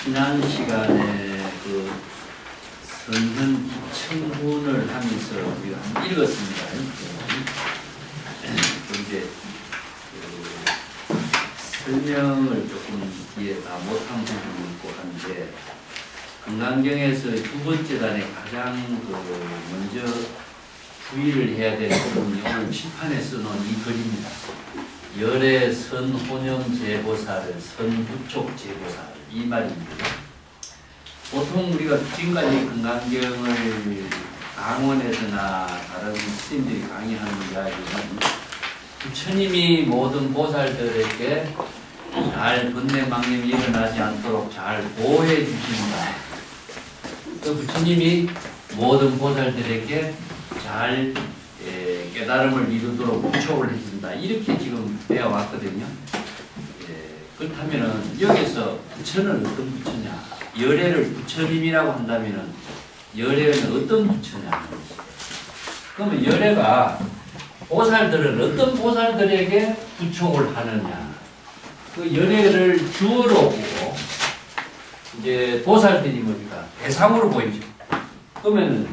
지난 시간에 그 선현 청문을 하면서 우리가 한번 읽었습니다. 이제 설명을 조금 뒤에 다 못한 부분이 있고 한데, 건강경에서 두 번째 단에 가장 먼저 주의를 해야 되는 부분이 오늘 칠판에 써놓은 이 글입니다. 열애 선혼영 제보사를 선부촉 제보사를, 이 말입니다. 보통 우리가 지금까지 건강경을 강원에서나 다른 스님들이 강의하는 이야기는 부처님이 모든 보살들에게 잘 번뇌망념이 일어나지 않도록 잘 보호해 주신다. 그 부처님이 모든 보살들에게 잘 깨달음을 이루도록 부촉을 해준다. 이렇게 지금 배워왔거든요. 그렇다면 여기서 부처는 어떤 부처냐? 열애를 부처님이라고 한다면 열애는 어떤 부처냐? 그러면 열애가 보살들은 어떤 보살들에게 부촉을 하느냐? 그 열애를 주어로 보고 이제 보살들이 뭡니까? 대상으로 보이죠. 그러면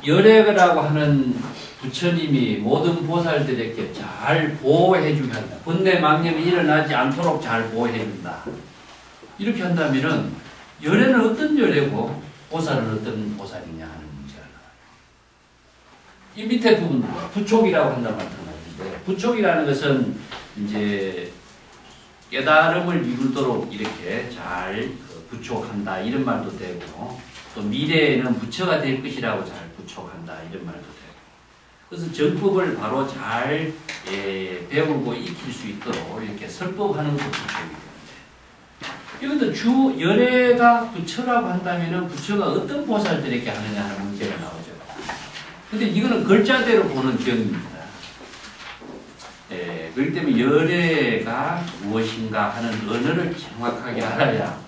열애라고 하는 부처님이 모든 보살들에게 잘 보호해 주게 한다. 번뇌망념이 일어나지 않도록 잘 보호해 준다. 이렇게 한다면은 열애는 어떤 열애고 보살은 어떤 보살이냐 하는 문제가 나와요. 이 밑에 부분도 부촉이라고 한다고 마찬가지인데, 부촉이라는 것은 이제 깨달음을 이루도록 이렇게 잘 부촉한다 이런 말도 되고, 또 미래에는 부처가 될 것이라고 잘 부촉한다 이런 말도 되고, 그래서 정법을 바로 잘 배우고 익힐 수 있도록 이렇게 설법하는 것도 부촉이 되는데, 이것도 열애가 부처라고 한다면 부처가 어떤 보살들에게 하느냐 하는 문제가 나오죠. 근데 이거는 글자대로 보는 경입니다. 그렇기 때문에 열애가 무엇인가 하는 언어를 정확하게 알아야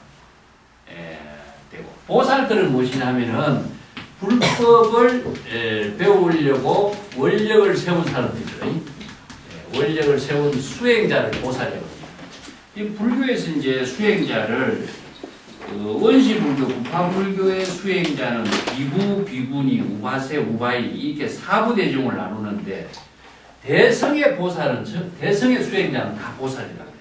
되고, 보살들은 무엇이냐 하면은 불법을 배우려고 원력을 세운 사람들이죠. 원력을 세운 수행자를 보살이라고 합니다. 이 불교에서 이제 수행자를 원시불교, 구파불교의 수행자는 비구, 비구니, 우바세, 우바이 이렇게 사부대중을 나누는데, 대성의 보살은, 대성의 수행자는 다 보살이라고 해요.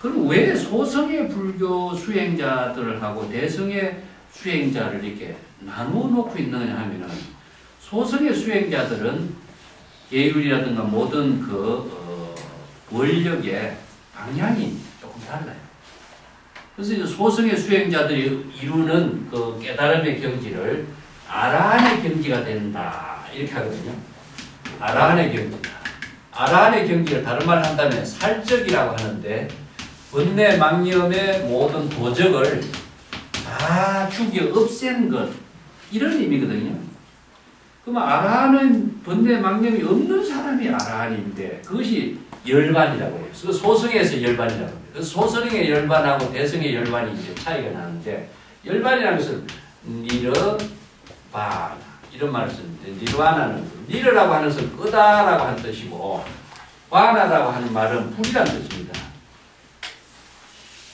그럼 왜 소성의 불교 수행자들하고 대성의 수행자를 이렇게 나누어 놓고 있느냐 하면은, 소성의 수행자들은 예율이라든가 모든 원력의 방향이 조금 달라요. 그래서 이제 소성의 수행자들이 이루는 그 깨달음의 경지를 아라한의 경지가 된다 이렇게 하거든요. 아라한의 경지다. 아라한의 경지를 다른 말로 한다면 살적이라고 하는데, 번뇌망념의 모든 도적을 다 죽여 없앤 것, 이런 의미거든요. 그러면 아라한은 번뇌망념이 없는 사람이 아라한인데, 그것이 열반이라고 해요. 그래서 소성에서 열반이라고 합니다. 그래서 소성의 열반하고 대성의 열반이 이제 차이가 나는데, 열반이라는 것은 니르바나 이런 말을 쓰는데, 니르바나는 니르라고 하는 것은 끄다라고 하는 뜻이고, 바나라고 하는 말은 불이라는 뜻입니다.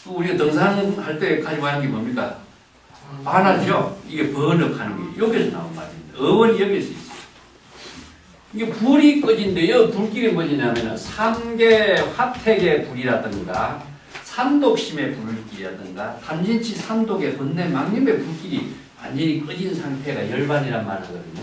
우리가 등산할 때 가지고 하는 게 뭡니까? 바나죠? 이게 번역하는 게 여기서 나온 말입니다. 어원이 여기서 있어요. 이게 불이 꺼진데요. 불길이 뭐냐면 삼계 화택의 불이라든가 산독심의 불길이라든가 탐진치 산독의 번뇌망념의 불길이 완전히 꺼진 상태가 열반이란 말을 하거든요.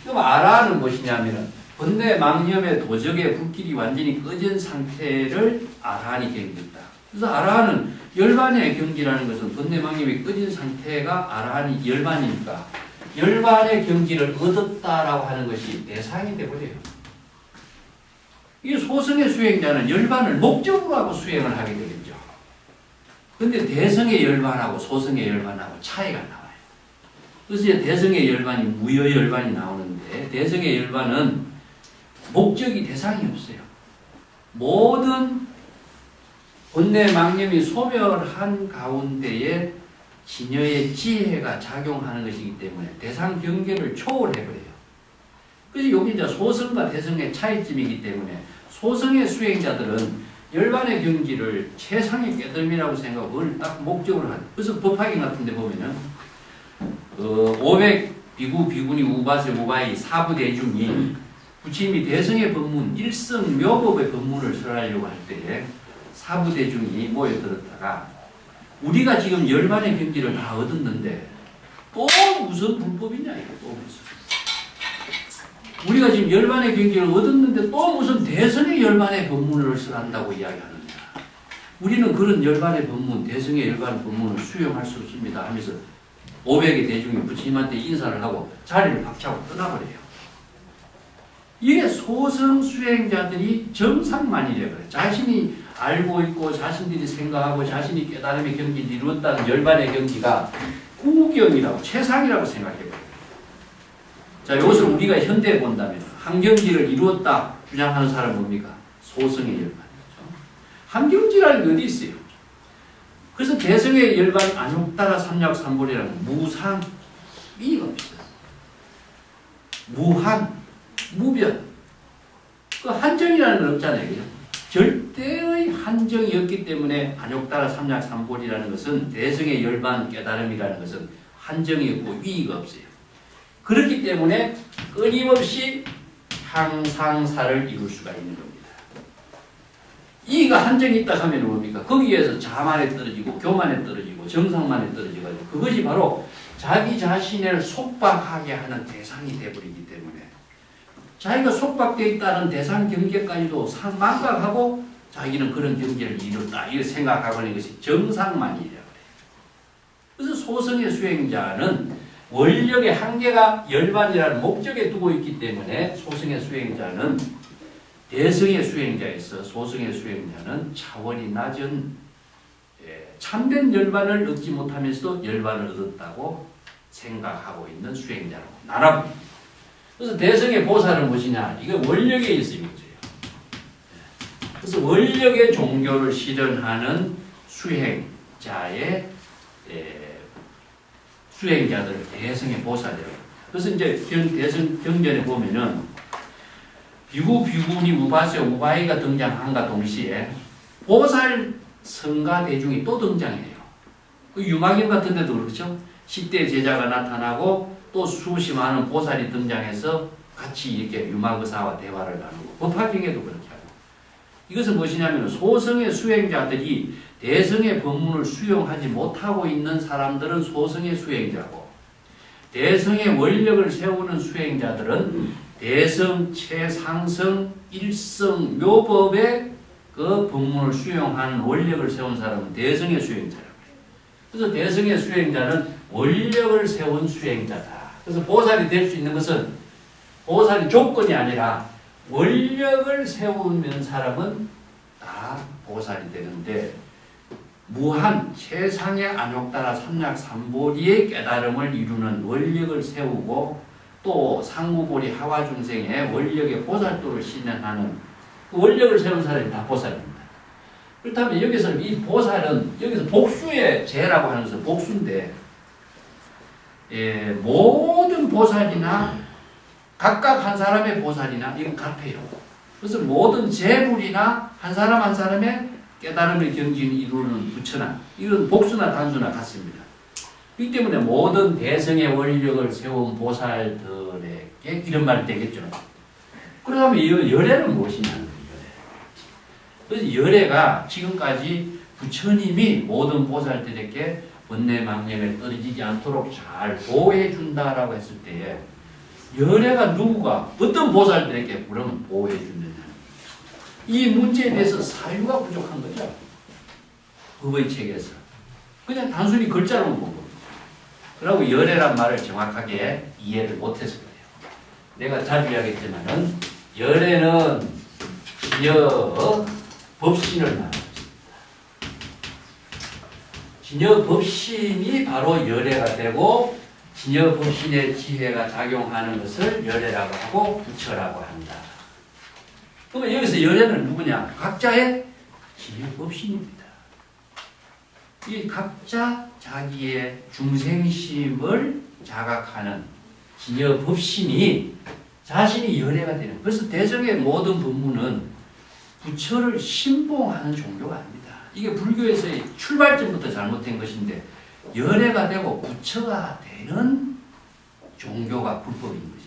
그럼 아라한은 무엇이냐면 번뇌망념의 도적의 불길이 완전히 꺼진 상태를 아라한이 경지했다. 그래서 아라한은 열반의 경지라는 것은 번뇌망념이 꺼진 상태가 아라한이 열반이니까 열반의 경지를 얻었다라고 하는 것이 대상이 되버려요. 이 소성의 수행자는 열반을 목적으로 하고 수행을 하게 되겠죠. 그런데 대성의 열반하고 소성의 열반하고 차이가 나와요. 그래서 이제 대성의 열반이 무여열반이 나오는데, 대성의 열반은 목적이 대상이 없어요. 모든 번뇌망념이 소멸한 가운데에 진여의 지혜가 작용하는 것이기 때문에 대상 경계를 초월해버려요. 그래서 여기 이제 소성과 대성의 차이점이기 때문에 소성의 수행자들은 열반의 경지를 최상의 깨달음이라고 생각하고 그걸 딱 목적으로 하는. 그래서 법화경 같은 데 보면은 500 비구, 비구니, 우바세, 우바이 사부대중이 부처님이 대성의 법문, 일성묘법의 법문을 설하려고 할 때에 사부대중이 모여들었다가 우리가 지금 열반의 경지를 다 얻었는데 또 무슨 불법이냐 이거 또 무슨 우리가 지금 열반의 경지를 얻었는데 또 무슨 대성의 열반의 법문을 설한다고 이야기하느냐. 우리는 그런 열반의 법문, 대성의 열반의 법문을 수용할 수 없습니다 하면서 500의 대중이 부처님한테 인사를 하고 자리를 박차고 떠나버려요. 이게 소성 수행자들이 정상만이래 그래. 자신이 알고 있고 자신들이 생각하고 자신이 깨달음의 경지를 이루었다는 열반의 경지가 구경이라고 최상이라고 생각해봐요. 자, 이것을 우리가 현대에 본다면 한경지를 이루었다 주장하는 사람은 뭡니까? 소성의 열반이죠. 한경지라는 게 어디 있어요? 그래서 대성의 열반 안욕따라 삼약삼볼이라는 무상 미가 없어요. 무한, 무변. 그 한정이라는 건 없잖아요. 그죠? 절대의 한정이 없기 때문에 안욕따라 삼약삼볼이라는 것은 대성의 열반 깨달음이라는 것은 한정이 없고 위의가 없어요. 그렇기 때문에 끊임없이 향상사를 이룰 수가 있는 겁니다. 이가 한정이 있다 하면 뭡니까? 거기에서 자만에 떨어지고 교만에 떨어지고 정상만에 떨어져가지고 그것이 바로 자기 자신을 속박하게 하는 대상이 되어버리기 때문에 자기가 속박되어 있다는 대상 경계까지도 망각하고 자기는 그런 경계를 이뤘다 이렇게 생각하고 있는 것이 정상만이라고 해요. 그래서 소성의 수행자는 원력의 한계가 열반이라는 목적에 두고 있기 때문에 소성의 수행자는 대성의 수행자에서 소성의 수행자는 차원이 낮은 참된 열반을 얻지 못하면서도 열반을 얻었다고 생각하고 있는 수행자로 나눠봅니다. 그래서 대성의 보살은 무엇이냐? 이게 원력에 있어 문제예요. 그래서 원력의 종교를 실현하는 수행자의 수행자들을 대성의 보살이라고 합니다. 그래서 이제 대성 경전에 보면은 비구, 비구니, 우바세, 우바이가 등장한과 동시에 보살 성가 대중이 또 등장해요. 그 유마경 같은 데도 그렇죠. 10대 제자가 나타나고 또 수십 많은 보살이 등장해서 같이 이렇게 유마거사와 대화를 나누고 법화경에도 그렇게 하고 이것은 무엇이냐면 소성의 수행자들이 대성의 법문을 수용하지 못하고 있는 사람들은 소성의 수행자고 대성의 원력을 세우는 수행자들은 대성, 최상성, 일성, 묘법의 그 법문을 수용하는 원력을 세운 사람은 대성의 수행자라고 해요. 그래서 대성의 수행자는 원력을 세운 수행자다. 그래서 보살이 될 수 있는 것은 보살이 조건이 아니라 원력을 세우는 사람은 다 보살이 되는데 무한 최상의 안욕따라 삼약삼보리의 깨달음을 이루는 원력을 세우고 또 상무보리 하와중생의 원력의 보살도를 실현하는 그 원력을 세운 사람이 다 보살입니다. 그렇다면 여기서 이 보살은 여기서 복수의 죄라고 하는 것은 복수인데 모든 보살이나 각각 한 사람의 보살이나 이건 같아요. 그래서 모든 재물이나 한 사람 한 사람의 깨달음의 경지를 이루는 부처나 이건 복수나 단수나 같습니다. 그렇기 때문에 모든 대성의 원력을 세운 보살들에게 이런 말이 되겠죠. 그러면 이 열애는 무엇이냐는 거예요. 그래서 열애가 지금까지 부처님이 모든 보살들에게 번뇌망령에 떨어지지 않도록 잘 보호해 준다라고 했을 때에 열애가 누구가 어떤 보살들에게 그러면 보호해 주느냐. 이 문제에 대해서 사유가 부족한 거죠. 법의 책에서. 그냥 단순히 글자로만 본 겁니다. 그리고 열애란 말을 정확하게 이해를 못해서 그래요. 내가 자주 이야기했지만은 열애는 진여 법신을 말합니다. 진여 법신이 바로 열애가 되고 진여 법신의 지혜가 작용하는 것을 열애라고 하고 부처라고 한다. 그러면 여기서 열애는 누구냐? 각자의 진여 법신입니다. 이 각자 자기의 중생심을 자각하는 진여 법신이 자신이 열애가 되는. 그래서 대성의 모든 법문은 부처를 신봉하는 종교가 아닙니다. 이게 불교에서의 출발점부터 잘못된 것인데 열애가 되고 부처가 되는 종교가 불법인 거지.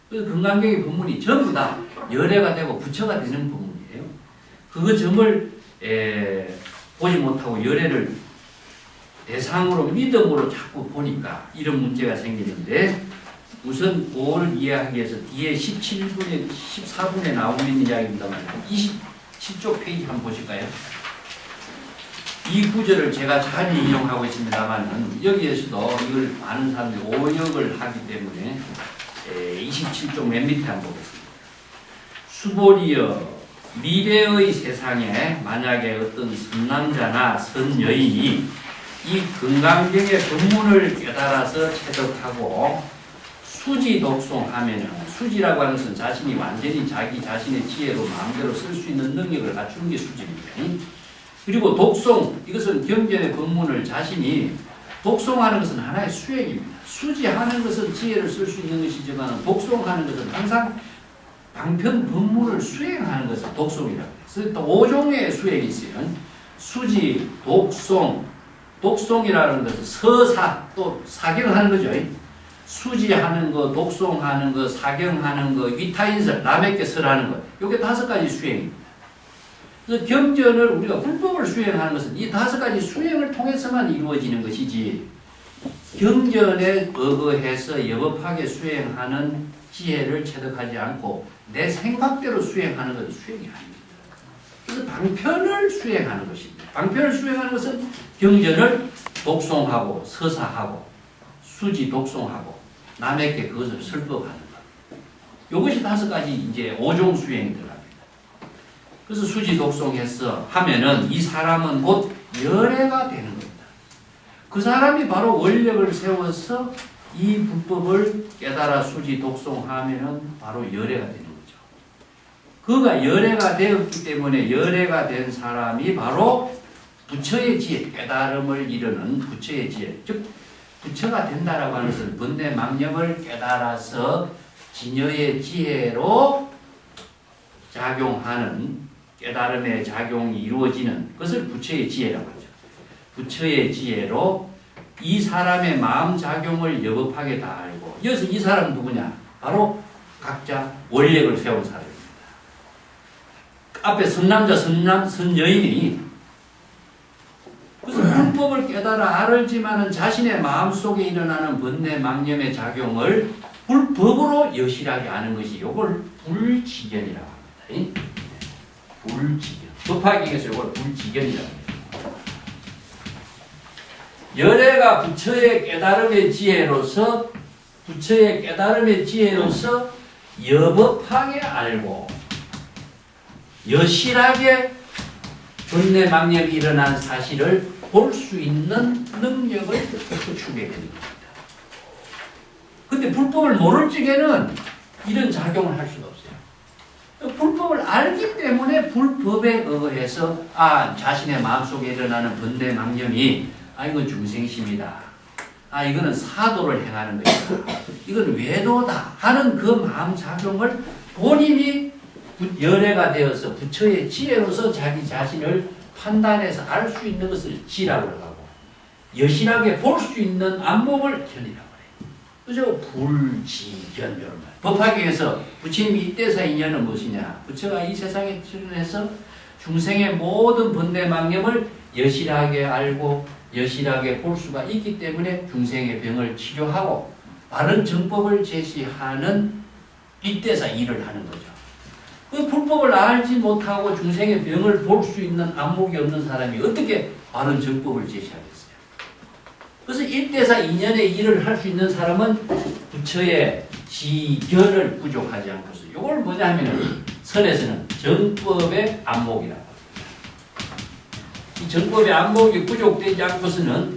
그래서 금강경의 법문이 전부 다 열애가 되고 부처가 되는 법문이에요. 그 점을 보지 못하고 열애를 대상으로 믿음으로 자꾸 보니까 이런 문제가 생기는데 우선 그걸 이해하기 위해서 뒤에 17분에 14분에 나오고 있는 이야기입니다만 27쪽 페이지 한번 보실까요? 이 구절을 제가 잘 인용하고 있습니다만 여기에서도 이걸 많은 사람들이 오역을 하기 때문에 27쪽 맨 밑에 한번 보겠습니다. 수보리여 미래의 세상에 만약에 어떤 선남자나 선여인이 이 금강경의 법문을 깨달아서 체득하고 수지 독송하면은 수지라고 하는 것은 자신이 완전히 자기 자신의 지혜로 마음대로 쓸 수 있는 능력을 갖추는 게 수지입니다. 그리고 독송, 이것은 경전의 법문을 자신이 독송하는 것은 하나의 수행입니다. 수지하는 것은 지혜를 쓸 수 있는 것이지만 독송하는 것은 항상 방편 법문을 수행하는 것을 독송이라고 해요. 그래서 또 5종의 수행이 있어요. 수지, 독송, 독송이라는 것은 서사, 또 사경하는 거죠. 수지하는 거, 독송하는 거, 사경하는 거, 위타인설, 남에게 설하는 거. 이게 5가지 수행입니다. 그래서 경전을 우리가 불법을 수행하는 것은 이 5가지 수행을 통해서만 이루어지는 것이지 경전에 의거해서 여법하게 수행하는 지혜를 체득하지 않고 내 생각대로 수행하는 것은 수행이 아닙니다. 그래서 방편을 수행하는 것입니다. 방편을 수행하는 것은 경전을 독송하고 서사하고 수지 독송하고 남에게 그것을 설법하는 것. 이것이 5가지 이제 5종 수행이 들어갑니다. 그래서 수지 독송해서 하면은 이 사람은 곧 열애가 되는 겁니다. 그 사람이 바로 원력을 세워서 이 불법을 깨달아 수지 독송하면은 바로 열애가 되는 거죠. 그가 열애가 되었기 때문에 열애가 된 사람이 바로 부처의 지혜, 깨달음을 이루는 부처의 지혜, 즉 부처가 된다라고 하는 것은 번뇌망념을 깨달아서 진여의 지혜로 작용하는 깨달음의 작용이 이루어지는 것을 부처의 지혜라고 하죠. 부처의 지혜로 이 사람의 마음 작용을 여법하게 다 알고 여기서 이 사람은 누구냐? 바로 각자 원력을 세운 사람입니다. 앞에 선남자, 선여인이 그래서 불법을 깨달아 알지만은 자신의 마음속에 일어나는 번뇌망념의 작용을 불법으로 여실하게 아는 것이 이걸 불지견이라고 합니다. 불지견. 법화경에서 이걸 불지견이라고 합니다. 열애가 부처의 깨달음의 지혜로서 여법하게 알고 여실하게 번뇌망념이 일어난 사실을 볼 수 있는 능력을 갖추게 되는 겁니다. 근데 불법을 모를 적에는 이런 작용을 할 수가 없어요. 불법을 알기 때문에 불법에 의해서 자신의 마음속에 일어나는 번뇌망념이 이건 중생심이다. 이거는 사도를 행하는 것이다. 이건 외도다 하는 그 마음작용을 본인이 열애가 되어서 부처의 지혜로서 자기 자신을 판단해서 알 수 있는 것을 지라고 하고 여실하게 볼 수 있는 안목을 견이라고 해요. 그죠? 불지견 이런 말. 법화경에서 부처님이 이때사 인연은 무엇이냐? 부처가 이 세상에 출현해서 중생의 모든 번뇌망념을 여실하게 알고 여실하게 볼 수가 있기 때문에 중생의 병을 치료하고 바른 정법을 제시하는 이때사 일을 하는 거죠. 그 불법을 알지 못하고 중생의 병을 볼 수 있는 안목이 없는 사람이 어떻게 바른 정법을 제시하겠어요? 그래서 일대사 인연의 일을 할 수 있는 사람은 부처의 지견을 부족하지 않고서 이걸 뭐냐 하면 선에서는 정법의 안목이라고 합니다. 이 정법의 안목이 부족되지 않고서는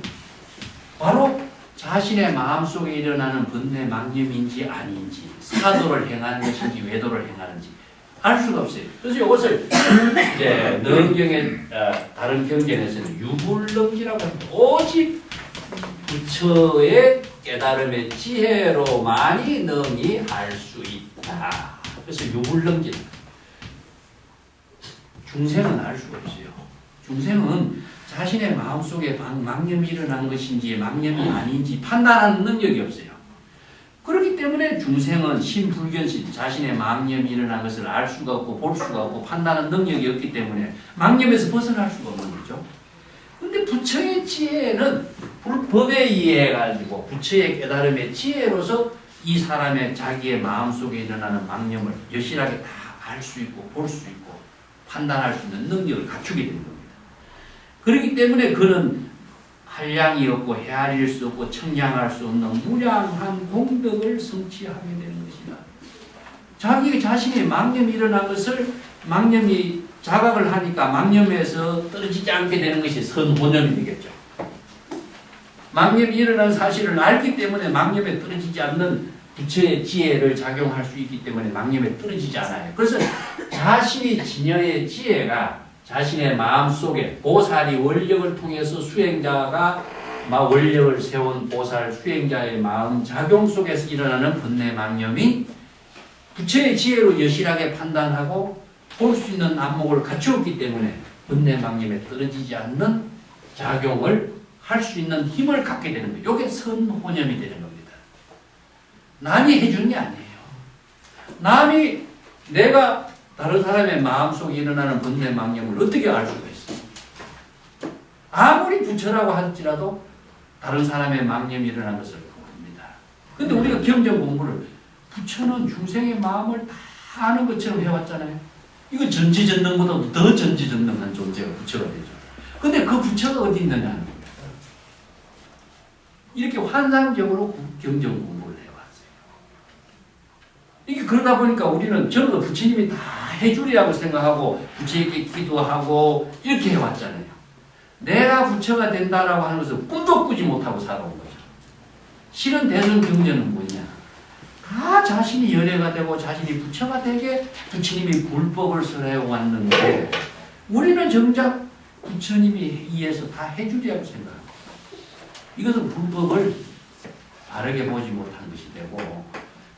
바로 자신의 마음속에 일어나는 번뇌망념인지 아닌지 사도를 행하는 것인지 외도를 행하는지 알 수가 없어요. 그래서 이것을 이제 능경의 다른 경전에서는 유불능지라고 합니다. 오직 부처의 깨달음의 지혜로만이 능히 알 수 있다. 그래서 유불능지. 중생은 알 수가 없어요. 중생은 자신의 마음속에 망념이 일어난 것인지 망념이 아닌지 판단하는 능력이 없어요. 그렇기 때문에 중생은 신불견신, 자신의 망념이 일어난 것을 알 수가 없고 볼 수가 없고 판단하는 능력이 없기 때문에 망념에서 벗어날 수가 없는 거죠. 근데 부처의 지혜는 법에 의해가지고 부처의 깨달음의 지혜로서 이 사람의 자기의 마음속에 일어나는 망념을 여실하게 다 알 수 있고 볼 수 있고 판단할 수 있는 능력을 갖추게 되는 겁니다. 그렇기 때문에 그는 한량이 없고 헤아릴 수 없고 청량할 수 없는 무량한 공덕을 성취하게 되는 것이다. 자기 자신의 망념이 일어난 것을 망념이 자각을 하니까 망념에서 떨어지지 않게 되는 것이 선호념이 되겠죠. 망념이 일어난 사실을 알기 때문에 망념에 떨어지지 않는 부처의 지혜를 작용할 수 있기 때문에 망념에 떨어지지 않아요. 그래서 자신이 진여의 지혜가 자신의 마음속에 보살이 원력을 통해서 수행자가 원력을 세운 보살 수행자의 마음 작용 속에서 일어나는 번뇌 망념이 부처의 지혜로 여실하게 판단하고 볼 수 있는 안목을 갖추었기 때문에 번뇌 망념에 떨어지지 않는 작용을 할 수 있는 힘을 갖게 되는 거예요. 이게 선호념이 되는 겁니다. 남이 해준 게 아니에요. 남이 내가 다른 사람의 마음속에 일어나는 번뇌 망념을 어떻게 알 수가 있어요? 아무리 부처라고 할지라도 다른 사람의 망념이 일어난 것을 모릅니다. 근데 우리가 경전 공부를 부처는 중생의 마음을 다 아는 것처럼 해왔잖아요. 이거 전지전능보다 더 전지전능한 존재가 부처가 되죠. 근데 그 부처가 어디 있느냐 하는 겁니다. 이렇게 환상적으로 경전 공부를 해왔어요. 이게 그러다 보니까 우리는 저도 부처님이 다 해주리라고 생각하고 부처에게 기도하고 이렇게 해왔잖아요. 내가 부처가 된다라고 하는 것을 꿈도 꾸지 못하고 살아온 거죠. 실은 대선 경전은 뭐냐? 다 자신이 열애가 되고 자신이 부처가 되게 부처님이 불법을 설해왔는데 우리는 정작 부처님이 의해서 다 해주리라고 생각합니다. 이것은 불법을 바르게 보지 못한 것이 되고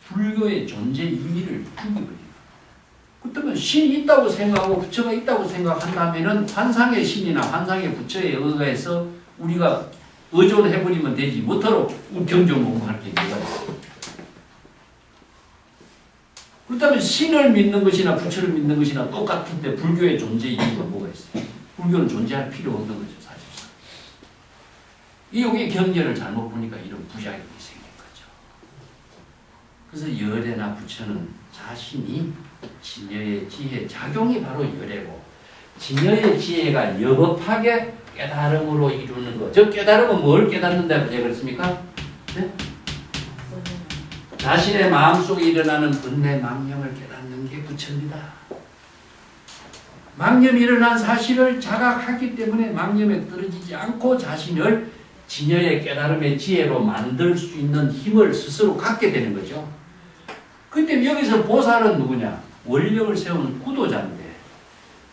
불교의 존재 의미를 죽이버립니다. 그렇다면 신이 있다고 생각하고 부처가 있다고 생각한다면 환상의 신이나 환상의 부처에 의해서 우리가 의존해버리면 되지 못하도록 경전 공부할 게 뭐가 있어요. 그렇다면 신을 믿는 것이나 부처를 믿는 것이나 똑같은데 불교의 존재 이유가 뭐가 있어요? 불교는 존재할 필요 없는 거죠, 사실상. 여기 경전을 잘못 보니까 이런 부작용이 생긴 거죠. 그래서 열애나 부처는 자신이 진여의 지혜, 작용이 바로 열애고 진여의 지혜가 여법하게 깨달음으로 이루는 것. 저 깨달음은 뭘 깨닫는다고 그랬습니까? 네? 자신의 마음속에 일어나는 번뇌 망념을 깨닫는 게 부처입니다. 망념이 일어난 사실을 자각하기 때문에 망념에 떨어지지 않고 자신을 진여의 깨달음의 지혜로 만들 수 있는 힘을 스스로 갖게 되는 거죠. 그때 여기서 보살은 누구냐? 원력을 세우는 구도자인데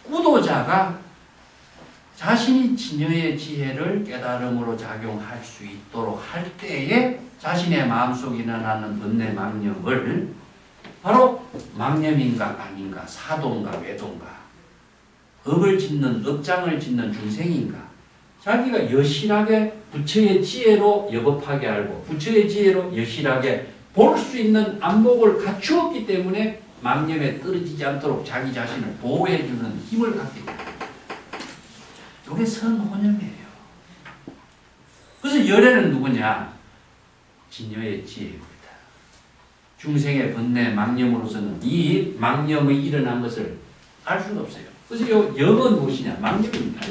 구도자가 자신이 진여의 지혜를 깨달음으로 작용할 수 있도록 할 때에 자신의 마음속에 일어나는 번뇌 망념을 바로 망념인가 아닌가, 사도인가 외도인가, 업을 짓는 업장을 짓는 중생인가, 자기가 여실하게 부처의 지혜로 여법하게 알고 부처의 지혜로 여실하게 볼 수 있는 안목을 갖추었기 때문에 망념에 떨어지지 않도록 자기 자신을 보호해주는 힘을 갖게 됩니다. 이게 선호념이에요. 그래서 열애는 누구냐? 진여의 지혜입니다. 중생의 번뇌 망념으로서는 이 망념이 일어난 것을 알 수가 없어요. 그래서 이 영은 무엇이냐? 망념입니다.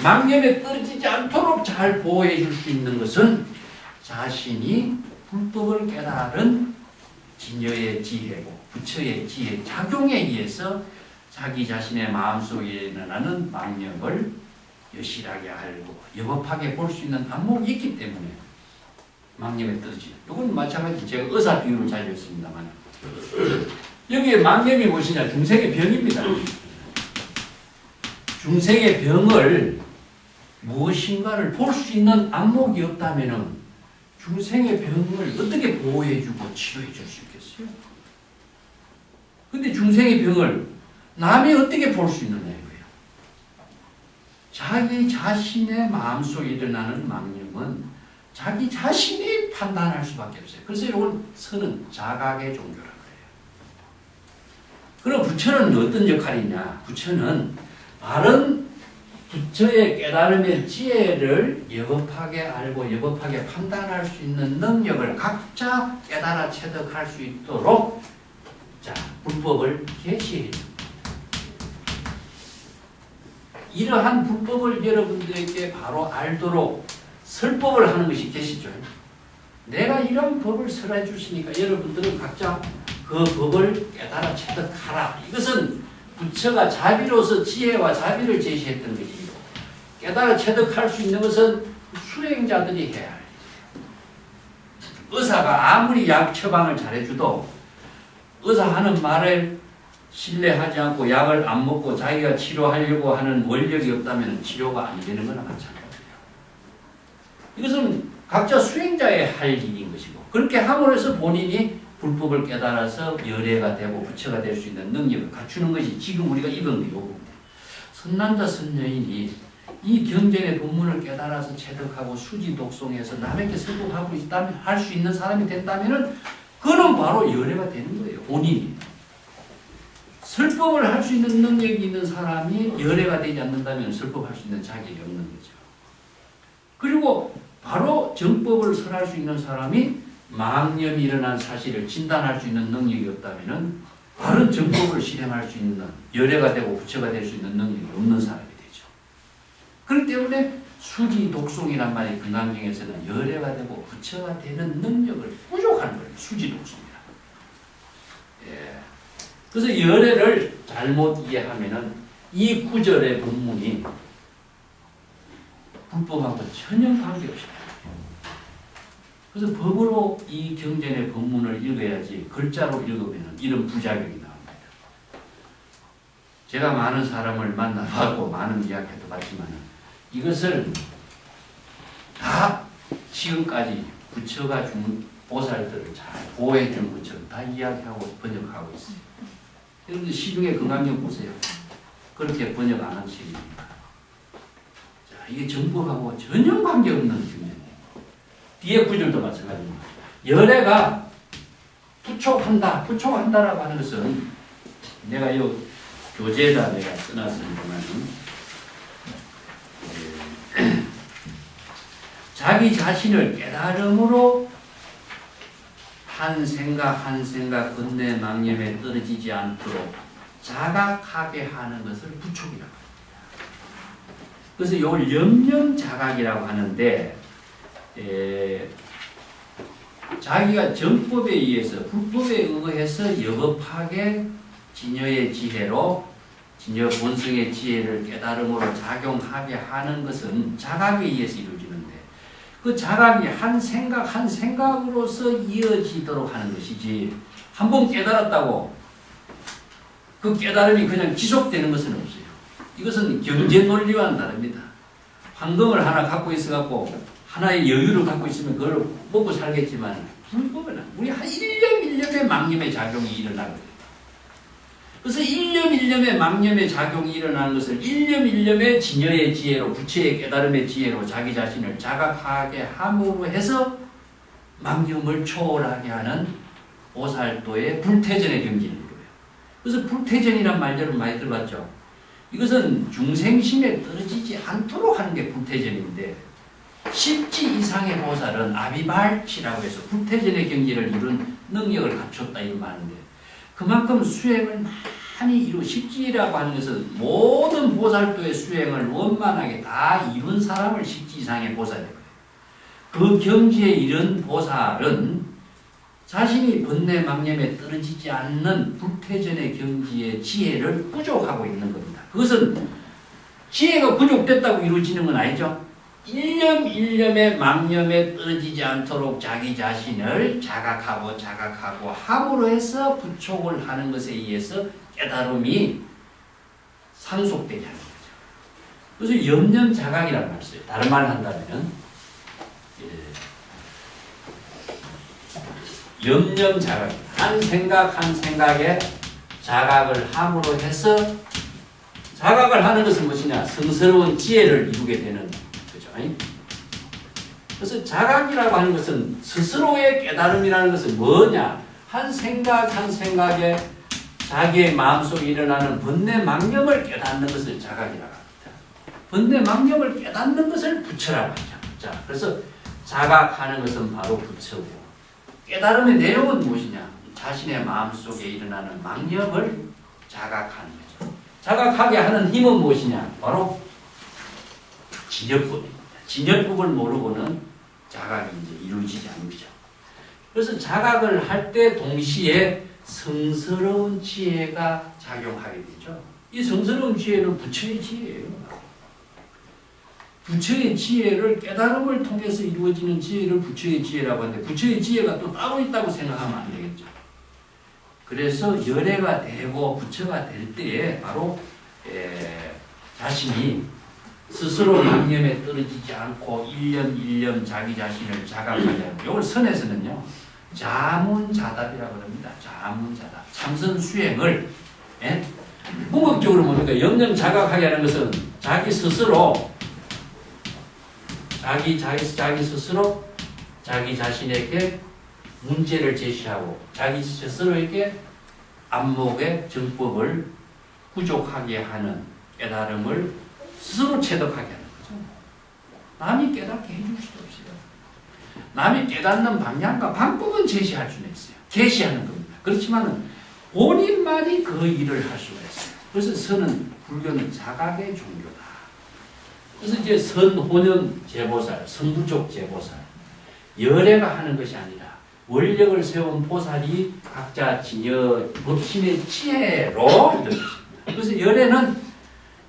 망념에 떨어지지 않도록 잘 보호해 줄 수 있는 것은 자신이 불법을 깨달은 진여의 지혜고 부처의 지혜 작용에 의해서 자기 자신의 마음속에 일어나는 망념을 여실하게 알고 여법하게 볼 수 있는 안목이 있기 때문에 망념에 떨어지죠. 이건 마찬가지 제가 의사 비유를 자주 했습니다만 여기에 망념이 무엇이냐? 중생의 병입니다. 중생의 병을 무엇인가를 볼 수 있는 안목이 없다면 중생의 병을 어떻게 보호해주고 치료해 줄 수 있겠어요? 근데 중생의 병을 남이 어떻게 볼 수 있느냐 이거예요. 자기 자신의 마음속에 일어나는 망념은 자기 자신이 판단할 수밖에 없어요. 그래서 이건 선은 자각의 종교라는 거예요. 그럼 부처는 어떤 역할이냐? 부처는 바른 부처의 깨달음의 지혜를 여법하게 알고 여법하게 판단할 수 있는 능력을 각자 깨달아 체득할 수 있도록 자, 불법을 계시해 줍니다. 이러한 불법을 여러분들에게 바로 알도록 설법을 하는 것이 계시죠. 내가 이런 법을 설해 주시니까 여러분들은 각자 그 법을 깨달아 체득하라. 이것은 부처가 자비로서 지혜와 자비를 제시했던 것이고 깨달아 체득할 수 있는 것은 수행자들이 해야 할 일이에요. 의사가 아무리 약 처방을 잘해줘도 의사 하는 말을 신뢰하지 않고 약을 안 먹고 자기가 치료하려고 하는 원력이 없다면 치료가 안 되는 거나 마찬가지예요. 이것은 각자 수행자의 할 일인 것이고 그렇게 함으로 해서 본인이 불법을 깨달아서 열애가 되고 부처가 될 수 있는 능력을 갖추는 것이 지금 우리가 입은 요구입니다. 선남자 선녀인이 이 경전의 본문을 깨달아서 체득하고 수지 독송해서 남에게 설법하고 있다면 할 수 있는 사람이 된다면은 그는 바로 열애가 되는 거예요. 본인이. 설법을 할 수 있는 능력이 있는 사람이 열애가 되지 않는다면 설법할 수 있는 자격이 없는 거죠. 그리고 바로 정법을 설할 수 있는 사람이 망념이 일어난 사실을 진단할 수 있는 능력이 없다면 바른 정법을 실행할 수 있는 열애가 되고 부처가 될 수 있는 능력이 없는 사람이 되죠. 그렇기 때문에 수지 독송이란 말이 금강경에서는 열애가 되고 부처가 되는 능력을 부족한 거예요. 수지 독송이라. 예. 그래서 열애를 잘못 이해하면은 이 구절의 본문이 불법하고 전혀 관계없이 그래서 법으로 이 경전의 본문을 읽어야지 글자로 읽으면 이런 부작용이 나옵니다. 제가 많은 사람을 만나봤고 많은 이야기도 봤지만 이것을 다 지금까지 부처가 준 보살들을 잘 보호해 준 것처럼 다 이야기하고 번역하고 있어요. 여러분들 시중에 금강경 보세요. 그렇게 번역 안 한 책입니다. 자, 이게 정법하고 전혀 관계없는 경전이에요. 뒤에 구절도 마찬가지입니다. 열애가 부촉한다, 부촉한다라고 하는 것은 내가 이 교재에다 내가 써놨습니다만 자기 자신을 깨달음으로 한 생각 한 생각 근내 망념에 떨어지지 않도록 자각하게 하는 것을 부촉이라고 합니다. 그래서 이걸 염념자각이라고 하는데 자기가 정법에 의해서 불법에 의해서 여법하게 진여의 지혜로 진여 본성의 지혜를 깨달음으로 작용하게 하는 것은 자각에 의해서 이루어지는데 그 자각이 한 생각 한 생각으로서 이어지도록 하는 것이지 한 번 깨달았다고 그 깨달음이 그냥 지속되는 것은 없어요. 이것은 경제 논리와는 다릅니다. 황금을 하나 갖고 있어갖고 하나의 여유를 갖고 있으면 그걸 먹고 살겠지만 불법은 우리 한 일념 일념의 망념의 작용이 일어나거든요. 그래서 일념 일념의 망념의 작용이 일어나는 것을 일념 일념의 진여의 지혜로 부처의 깨달음의 지혜로 자기 자신을 자각하게 함으로 해서 망념을 초월하게 하는 보살도의 불태전의 경지인 거예요. 그래서 불태전이란 말 여러분 많이 들어봤죠? 이것은 중생심에 떨어지지 않도록 하는 게 불태전인데 10지 이상의 보살은 아비발치라고 해서 불태전의 경지를 이룬 능력을 갖췄다 이런 말인데 그만큼 수행을 많이 이루 10지라고 하는 것은 모든 보살도의 수행을 원만하게 다 이룬 사람을 10지 이상의 보살이에요. 그 경지에 이른 보살은 자신이 번뇌 망념에 떨어지지 않는 불태전의 경지의 지혜를 부족하고 있는 겁니다. 그것은 지혜가 부족됐다고 이루어지는 건 아니죠. 일념 일념의 망념에 떨어지지 않도록 자기 자신을 자각하고 함으로 해서 부촉을 하는 것에 의해서 깨달음이 상속되게 하는 거죠. 그래서 염념자각이라는 말을 써요. 다른 말을 한다면 염념자각 한 생각 한 생각에 자각을 함으로 해서 자각을 하는 것은 무엇이냐? 성스러운 지혜를 이루게 되는 거죠. 그래서 자각이라고 하는 것은 스스로의 깨달음이라는 것은 뭐냐? 한 생각 한 생각에 자기의 마음속에 일어나는 번뇌망념을 깨닫는 것을 자각이라고 합니다. 번뇌망념을 깨닫는 것을 부처라고 하죠. 자, 그래서 자각하는 것은 바로 부처고, 깨달음의 내용은 무엇이냐? 자신의 마음속에 일어나는 망념을 자각하는 거죠. 자각하게 하는 힘은 무엇이냐? 바로 진열법입니다. 진열법을 모르고는 자각이 이제 이루어지지 않죠. 그래서 자각을 할 때 동시에 성스러운 지혜가 작용하게 되죠. 이 성스러운 지혜는 부처의 지혜예요. 부처의 지혜를 깨달음을 통해서 이루어지는 지혜를 부처의 지혜라고 하는데, 부처의 지혜가 또 따로 있다고 생각하면 안 되겠죠. 그래서 열애가 되고 부처가 될 때에 바로 자신이 스스로 망념에 떨어지지 않고 일념 자기 자신을 자각하게 하는, 이걸 선에서는요 자문자답이라고 합니다. 자문자답, 참선 수행을 궁극적으로 뭡니까? 영영 자각하게 하는 것은 자기 스스로 자기 스스로 자기 자신에게 문제를 제시하고 자기 스스로에게 안목의 정법을 부족하게 하는 깨달음을 스스로 체득하게 하는 거죠. 남이 깨닫게 해줄 수도 없어요. 남이 깨닫는 방향과 방법은 제시할 수는 있어요. 계시하는 겁니다. 그렇지만 본인만이 그 일을 할 수가 있어요. 그래서 선은, 불교는 자각의 종교다. 그래서 이제 선호년 제보살, 성부족 제보살, 열애가 하는 것이 아니라 원력을 세운 보살이 각자 진여 법신의 지혜로 이루어집니다. 그래서 열애는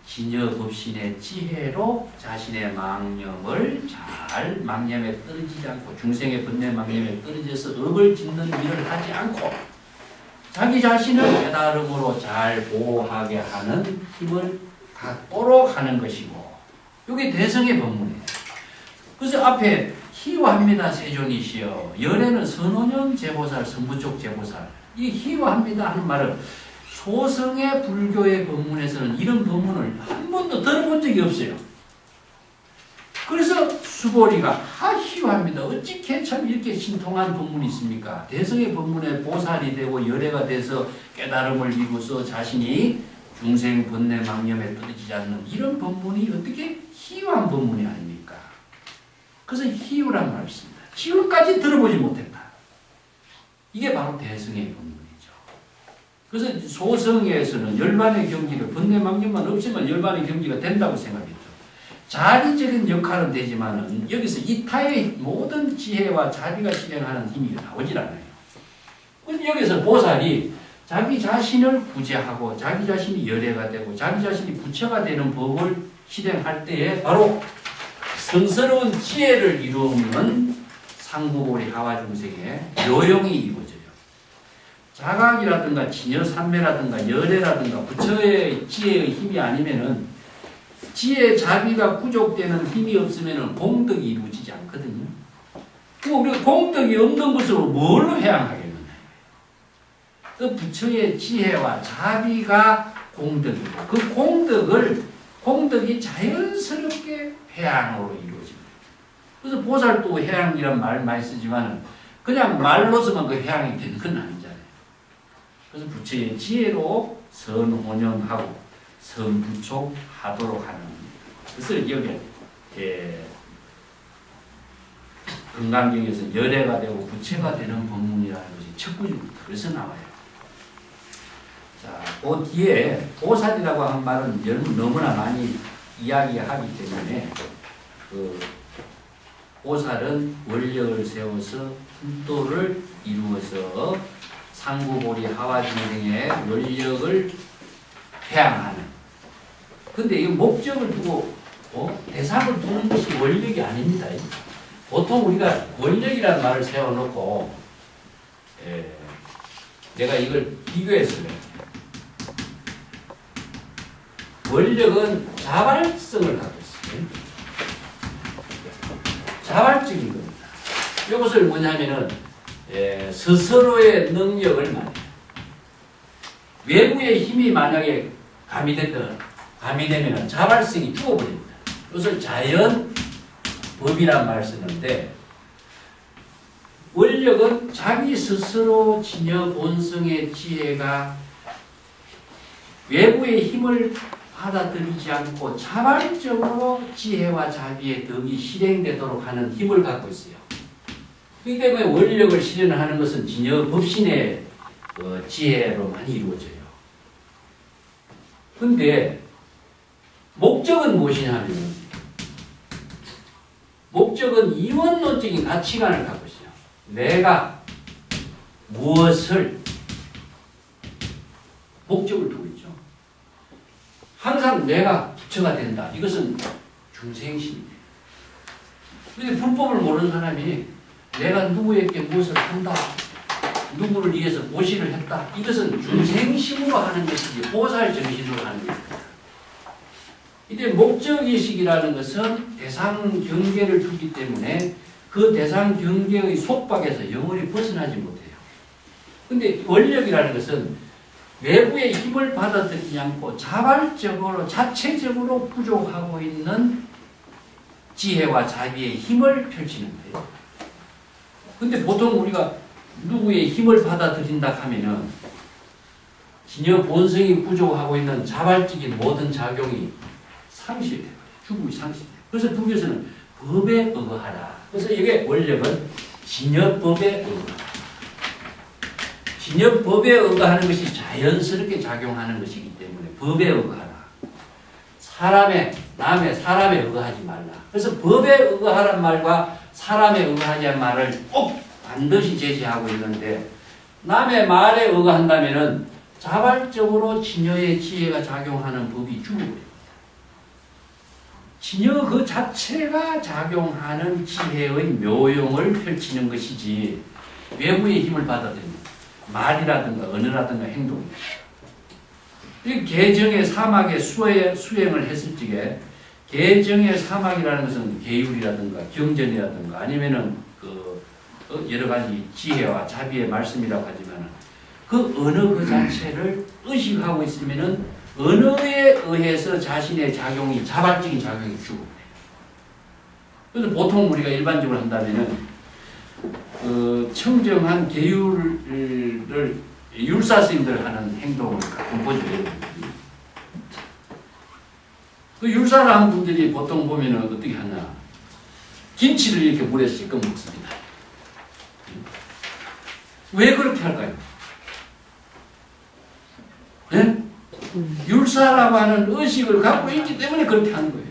진여 법신의 지혜로 자신의 망념을 잘, 망념에 떨어지지 않고, 중생의 번뇌 망념에 떨어져서 업을 짓는 일을 하지 않고 자기 자신을 깨달음으로 잘 보호하게 하는 힘을 갖도록 하는 것이고, 이게 대성의 법문이에요. 그래서 앞에 희화합니다 세존이시여, 열애는 선원형 제보살, 성부족 제보살, 이 희화합니다 하는 말은 소성의 불교의 법문에서는 이런 법문을 한 번도 들어본 적이 없어요. 그래서 수보리가 희화합니다. 어찌 참 이렇게 신통한 법문이 있습니까? 대성의 법문에 보살이 되고 열애가 돼서 깨달음을 이루어서 자신이 중생 번뇌 망념에 떨어지지 않는 이런 법문이 어떻게 희화한 법문이 아닙니까? 그래서 희유란 말을 씁니다. 지금까지 들어보지 못했다. 이게 바로 대성의 법문이죠. 그래서 소성에서는 열반의 경지가, 번뇌 망념만 없으면 열반의 경지가 된다고 생각했죠. 자리적인 역할은 되지만은 여기서 이타의 모든 지혜와 자비가 실행하는 힘이 나오질 않아요. 그래서 여기서 보살이 자기 자신을 구제하고 자기 자신이 열애가 되고 자기 자신이 부처가 되는 법을 실행할 때에 바로 성스러운 지혜를 이루는 상부보리 하와중생의 요용이 이루어져요. 자각이라든가 진여삼매라든가 열애라든가 부처의 지혜의 힘이 아니면은, 지혜 자비가 부족되는 힘이 없으면은 공덕이 이루어지지 않거든요. 우리가 공덕이 없는 것으로 뭘로 해양하겠느냐? 그 부처의 지혜와 자비가 공덕이고, 그 공덕이 자연스럽게 해양으로 이루어집니다. 그래서 보살도 해양이란 말 많이 쓰지만 그냥 말로서만 그 해양이 되는 건 아니잖아요. 그래서 부처의 지혜로 선혼연하고 선부촉하도록 하는 겁니다. 그래서 여기에 금강경에서 열애가 되고 부처가 되는 법문이라는 것이 첫 구절부터 그래서 나와요. 자, 그 뒤에 보살이라고 한 말은 너무나 많이 이야기하기 때문에 그 보살은 원력을 세워서 훈도를 이루어서 상부보리 하와중생의 원력을 회양하는. 근데 이 목적을 두고 대상을 두는 것이 원력이 아닙니다. 보통 우리가 원력이라는 말을 세워놓고 내가 이걸 비교해서 그래요. 원력은 자발성을 갖고 있어요. 자발적인 겁니다. 이것을 뭐냐면은 스스로의 능력을 말해요. 외부의 힘이 만약에 가미되면 자발성이 죽어버립니다. 이것을 자연법이란 말을 쓰는데, 원력은 자기 스스로 진여 본성의 지혜가 외부의 힘을 받아들이지 않고 자발적으로 지혜와 자비의 덕이 실행되도록 하는 힘을 갖고 있어요. 그렇기 때문에 원력을 실현하는 것은 진여 법신의 지혜로 많이 이루어져요. 근데 목적은 무엇이냐 하면, 목적은 이원론적인 가치관을 갖고 있어요. 내가 무엇을 목적을 두고 있죠. 항상 내가 부처가 된다. 이것은 중생심이에요. 그런데 불법을 모르는 사람이 내가 누구에게 무엇을 한다, 누구를 위해서 보시를 했다, 이것은 중생심으로 하는 것이지 보살 정신으로 하는 것입니다. 이때 목적의식이라는 것은 대상 경계를 두기 때문에 그 대상 경계의 속박에서 영원히 벗어나지 못해요. 근데 원력이라는 것은 외부의 힘을 받아들이지 않고 자발적으로 자체적으로 부족하고 있는 지혜와 자비의 힘을 펼치는 거예요. 근데 보통 우리가 누구의 힘을 받아들인다 하면은 진여 본성이 부족하고 있는 자발적인 모든 작용이 상실돼요. 죽음이 상실돼요. 그래서 불교에서는 법에 의거하라. 그래서 이게 원력은 진여법에 의거하라. 진여법에 의거하는 것이 자연스럽게 작용하는 것이기 때문에 법에 의거하라. 사람에 의거하지 말라. 그래서 법에 의거하란 말과 사람에 의거하지 말을 꼭 반드시 제시하고 있는데, 남의 말에 의거한다면은 자발적으로 진여의 지혜가 작용하는 법이 죽어버립니다. 진여 그 자체가 작용하는 지혜의 묘용을 펼치는 것이지 외부의 힘을 받아들이는 말이라든가 언어라든가 행동입니다. 계정의 사막에 수행을 했을 적에, 계정의 사막이라는 것은 계율이라든가 경전이라든가 아니면은 여러 가지 지혜와 자비의 말씀이라고 하지만, 그 언어 그 자체를 의식하고 있으면은 언어에 의해서 자신의 작용이, 자발적인 작용이 죽어버려요. 그래서 보통 우리가 일반적으로 한다면은 청정한 계율을 율사스님들 하는 행동을 가끔 보죠. 그 율사를 하는 분들이 보통 보면은 어떻게 하냐, 김치를 이렇게 물에 씻겨 먹습니다. 왜 그렇게 할까요? 네? 율사라고 하는 의식을 갖고 있기 때문에 그렇게 하는 거예요.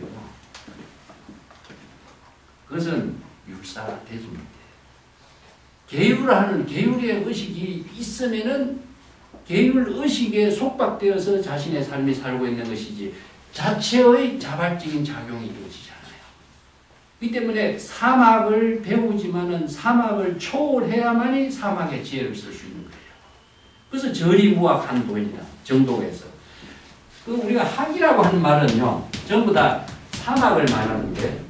그것은 율사가 되지 못해요. 계율하는 계율의 의식이 있으면은 계율 의식에 속박되어서 자신의 삶이 살고 있는 것이지 자체의 자발적인 작용이 이루어지지 않아요. 이 때문에 사막을 배우지만은 사막을 초월해야만이 사막의 지혜를 쓸 수 있는 거예요. 그래서 저리무학한 도인이다. 정도에서. 우리가 학이라고 하는 말은요, 전부 다 사막을 말하는데,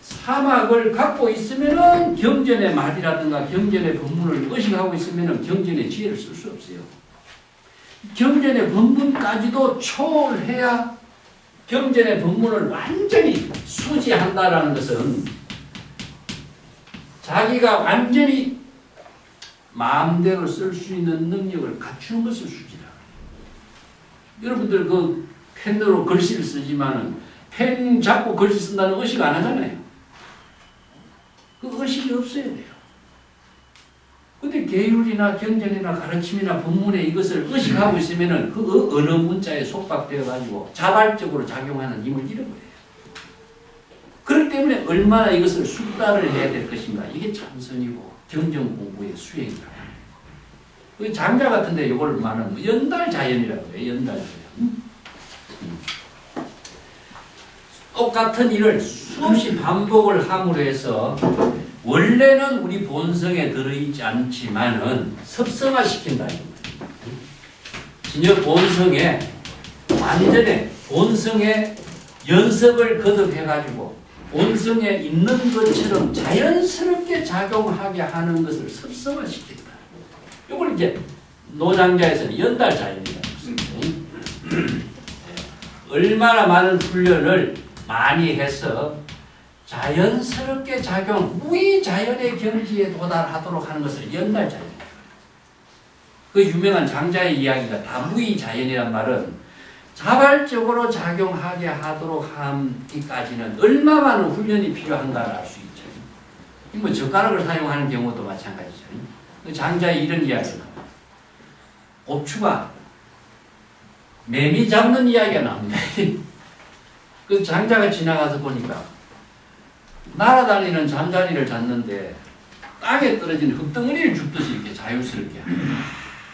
사막을 갖고 있으면은 경전의 말이라든가 경전의 법문을 의식하고 있으면은 경전의 지혜를 쓸 수 없어요. 경전의 법문까지도 초월해야 경전의 법문을 완전히 수지한다라는 것은 자기가 완전히 마음대로 쓸 수 있는 능력을 갖추는 것을 수지라. 여러분들 그 펜으로 글씨를 쓰지만은 펜 잡고 글씨 쓴다는 의식 안 하잖아요. 그 의식이 없어야 돼요. 근데 계율이나 경전이나 가르침이나 법문에 이것을 의식하고 있으면은 그 어느 문자에 속박되어 가지고 자발적으로 작용하는 힘을 잃어버려요. 그렇기 때문에 얼마나 이것을 숙달을 해야 될 것인가. 이게 참선이고 경전 공부의 수행이라고 합니다. 그 장자 같은데 이걸 말하면 연달자연이라고 해요. 연달자연. 똑같은 일을 수없이 반복을 함으로 해서 원래는 우리 본성에 들어있지 않지만은 습성화시킨다. 진여 본성에 완전히 본성에 연습을 거듭해가지고 본성에 있는 것처럼 자연스럽게 작용하게 하는 것을 습성화시킨다. 이걸 이제 노장자에서는 연달자연이다. 얼마나 많은 훈련을 많이 해서 자연스럽게 작용, 무의자연의 경지에 도달하도록 하는 것을 연달자연. 그 유명한 장자의 이야기가 다 무의자연이란 말은 자발적으로 작용하게 하도록 하기까지는 얼마 많은 훈련이 필요한가를 알 수 있죠. 뭐 젓가락을 사용하는 경우도 마찬가지죠. 그 장자의 이런 이야기가 나와요. 고추가 매미 잡는 이야기가 나옵니다. 그 장자가 지나가서 보니까 날아다니는 잠자리를 잡는데 땅에 떨어진 흙덩어리를 줍듯이 이렇게 자유스럽게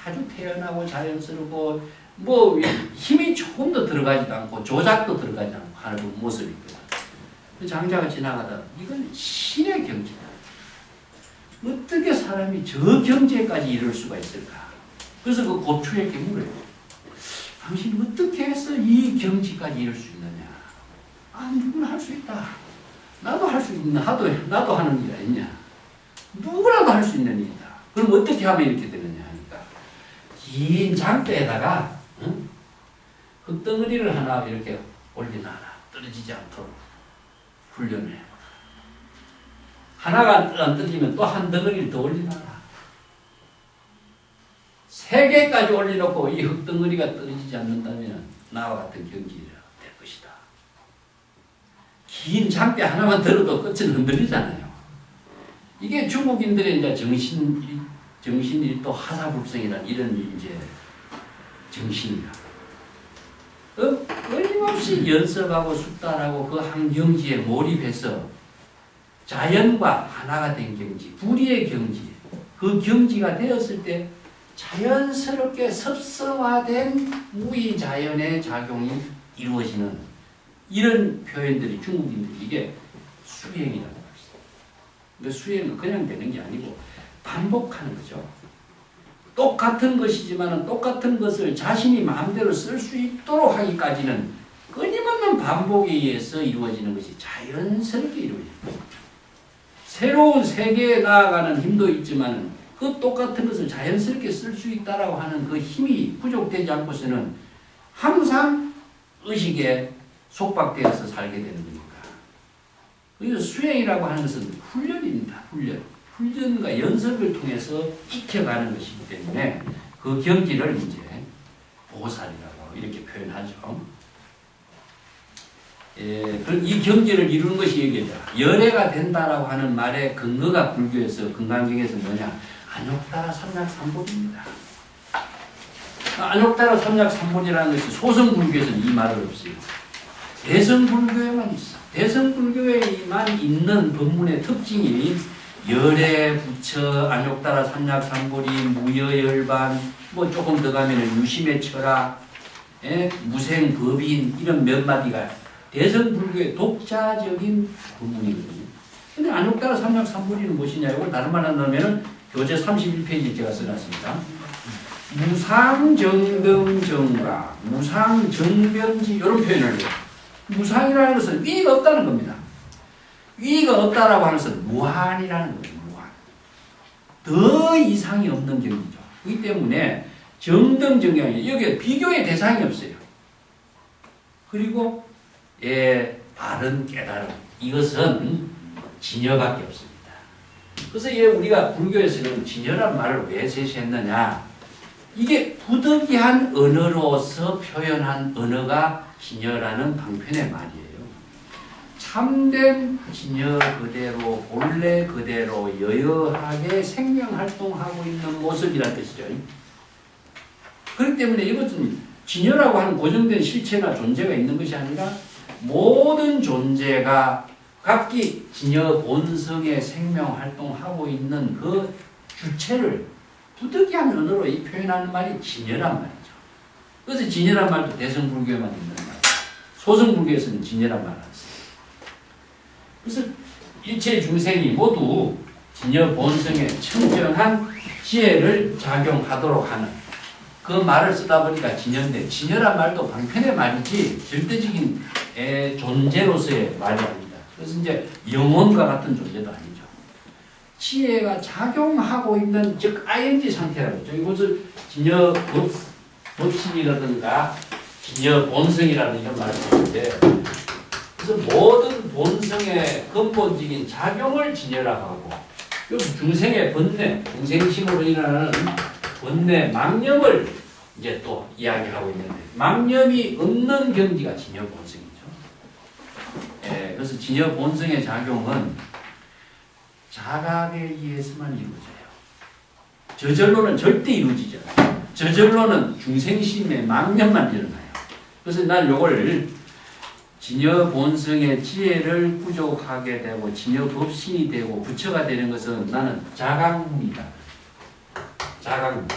아주 태연하고 자연스럽고 뭐 힘이 조금 더 들어가지도 않고 조작도 들어가지 않고 하는 그 모습이 있거든. 그 장자가 지나가다 이건 신의 경지다. 어떻게 사람이 저 경지에까지 이를 수가 있을까? 그래서 그 고추에게 물어요. 당신 어떻게 해서 이 경지까지 이룰 수 있느냐? 아, 누구나 할 수 있다. 나도 할 수 있나? 나도 하는 일이 아니냐? 누구라도 할 수 있는 일이다. 그럼 어떻게 하면 이렇게 되느냐 하니까 긴 장대에다가 흙덩어리를 하나 이렇게 올려놔라. 떨어지지 않도록 훈련을 해봐. 하나가 안 떨어지면 또 한 덩어리를 더 올려놔라. 3개까지 올려놓고 이 흙덩어리가 떨어지지 않는다면 나와 같은 경지가 될 것이다. 긴 장대 하나만 들어도 끝은 흔들리잖아요. 이게 중국인들의 이제 정신일도 하사불성이라는 이런 이제 정신이다. 끊임없이 연습하고 숙달하고 그 한 경지에 몰입해서 자연과 하나가 된 경지, 불의의 경지, 그 경지가 되었을 때 자연스럽게 습성화된 무의자연의 작용이 이루어지는 이런 표현들이 중국인들이 이게 수행이라고 합니다. 근데 수행은 그냥 되는 게 아니고 반복하는 거죠. 똑같은 것이지만 똑같은 것을 자신이 마음대로 쓸 수 있도록 하기까지는 끊임없는 반복에 의해서 이루어지는 것이 자연스럽게 이루어집니다. 새로운 세계에 나아가는 힘도 있지만 그 똑같은 것을 자연스럽게 쓸 수 있다라고 하는 그 힘이 부족되지 않고서는 항상 의식에 속박되어서 살게 되는 거니까. 그래서 수행이라고 하는 것은 훈련입니다. 훈련과 연습을 통해서 익혀가는 것이기 때문에 그 경지를 이제 보살이라고 이렇게 표현하죠. 이 경지를 이루는 것이 얘기죠. 열애가 된다라고 하는 말의 근거가 불교에서 금강경에서 뭐냐? 안욕따라 삼약삼보입니다. 안욕따라 삼약삼보라는 것이 소성불교에서는 이 말은 없어요. 대성불교에만 있어. 대성불교에만 있는 법문의 특징이 열애, 부처, 안욕따라 삼약삼보리, 무여열반, 뭐 조금 더 가면 유심의 철학, 무생법인 이런 몇 마디가 대성불교의 독자적인 법문이거든요. 근데 안욕따라 삼약삼보리는 무엇이냐? 이걸 다른 말 한다면 교재 31페이지 제가 써놨습니다. 무상정등정가, 무상정변지 이런 표현을 해요. 무상이라는 것은 위가 없다는 겁니다. 위가 없다라고 하는 것은 무한이라는 거예요. 무한. 더 이상이 없는 경지죠. 그렇기 때문에 정등정경이 여기에 비교의 대상이 없어요. 그리고 바른 깨달음 이것은 진여밖에 없습니다. 그래서 우리가 불교에서는 진여란 말을 왜 제시했느냐? 이게 부득이한 언어로서 표현한 언어가 진여라는 방편의 말이에요. 참된 진여 그대로 본래 그대로 여여하게 생명활동하고 있는 모습이라는 뜻이죠. 그렇기 때문에 이것은 진여라고 하는 고정된 실체나 존재가 있는 것이 아니라 모든 존재가 각기 진여 본성의 생명활동하고 있는 그 주체를 부득이한 언어로 이 표현하는 말이 진여란 말이죠. 그래서 진여란 말도 대성불교에만 있는 말이에요. 소성불교에서는 진여란 말을 안 써요. 그래서 일체 중생이 모두 진여 본성의 청정한 지혜를 작용하도록 하는 그 말을 쓰다 보니까 진여인데 진여란 말도 방편의 말이지 절대적인 존재로서의 말이 아닙니다. 그래서 이제 영혼과 같은 존재도 아니죠. 지혜가 작용하고 있는 즉 ING 상태라고 했죠. 이것을 진여 법신이라든가 진여 본성이라는 이런 말을 쓰는데, 그래서 모든 본성의 근본적인 작용을 진여라고 하고, 중생의 번뇌, 중생심으로 일어나는 번뇌, 망념을 이제 또 이야기하고 있는데, 망념이 없는 경지가 진여 본성이죠. 예, 그래서 진여 본성의 작용은 자각에 의해서만 이루어져요. 저절로는 절대 이루어지지 않아요. 저절로는 중생심의 망념만 일어나요. 그래서 난 요걸 진여 본성의 지혜를 부족하게 되고 진여 법신이 되고 부처가 되는 것은 나는 자각문이다. 자각문.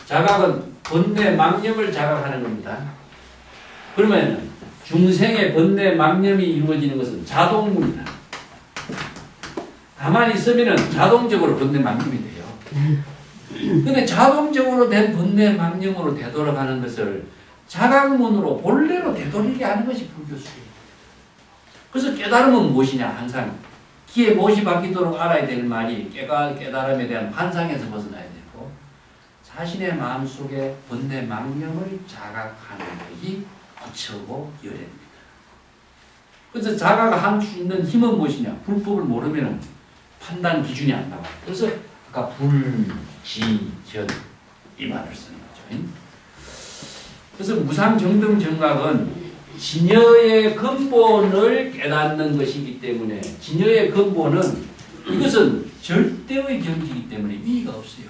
자각은 번뇌 망념을 자각하는 겁니다. 그러면 중생의 번뇌 망념이 이루어지는 것은 자동문이다. 가만히 있으면 자동적으로 번뇌 망념이 돼요. 근데 자동적으로 된 번뇌 망념으로 되돌아가는 것을 자각문으로 본래로 되돌리게 하는 것이 불교수예요. 그래서 깨달음은 무엇이냐? 항상 기에 못이 박히도록 알아야 될 말이 깨달음에 대한 환상에서 벗어나야 되고 자신의 마음속에 번뇌 망념을 자각하는 것이 부처고 열애입니다. 그래서 자각할 수 있는 힘은 무엇이냐? 불법을 모르면 판단 기준이 안 나와요. 그래서 아까 불, 지, 전 이 말을 쓰는 거죠. 그래서 무상정등 정각은 진여의 근본을 깨닫는 것이기 때문에 진여의 근본은 이것은 절대의 경지이기 때문에 위의가 없어요.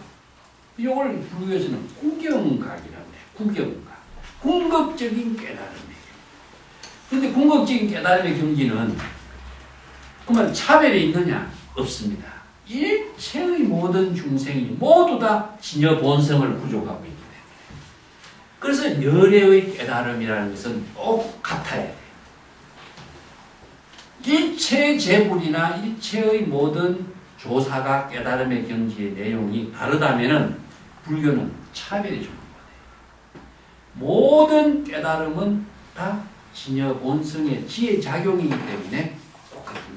이걸 불교에서는 구경각이라고 해요. 구경각. 궁극적인 깨달음이에요. 그런데 궁극적인 깨달음의 경지는 그러면 차별이 있느냐? 없습니다. 일체의 모든 중생이 모두 다 진여 본성을 부족하고 있기 때문에 그래서 열애의 깨달음이라는 것은 똑같아야 돼요. 일체의 재불이나 일체의 모든 조사가 깨달음의 경지의 내용이 다르다면 불교는 차별의 종교가 돼요. 모든 깨달음은 다 진여 본성의 지혜 작용이기 때문에 똑같습니다.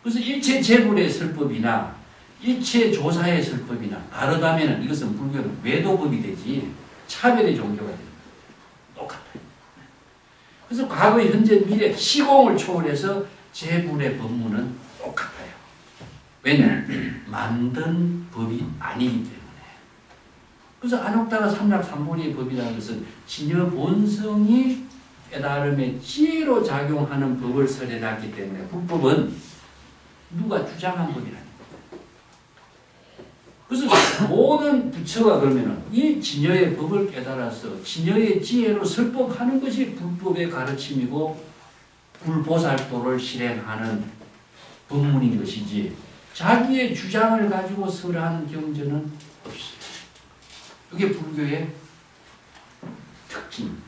그래서 일체 재불의 설법이나 일체 조사의 설법이나 다르다면 이것은 불교는 외도법이 되지 차별의 종교가 됩니다. 똑같아요. 그래서 과거, 현재, 미래, 시공을 초월해서 재불의 법문은 똑같아요. 왜냐? 만든 법이 아니기 때문에. 그래서 안옥다가 삼락삼보리의 법이라는 것은 진여 본성이 깨달음의 지혜로 작용하는 법을 설해놨기 때문에 불법은 누가 주장한 법이라는 거예요. 그래서 모든 부처가 그러면은 이 진여의 법을 깨달아서 진여의 지혜로 설법하는 것이 불법의 가르침이고 불보살도를 실행하는 법문인 것이지 자기의 주장을 가지고 설한 경전은 없어요. 이게 불교의 특징입니다.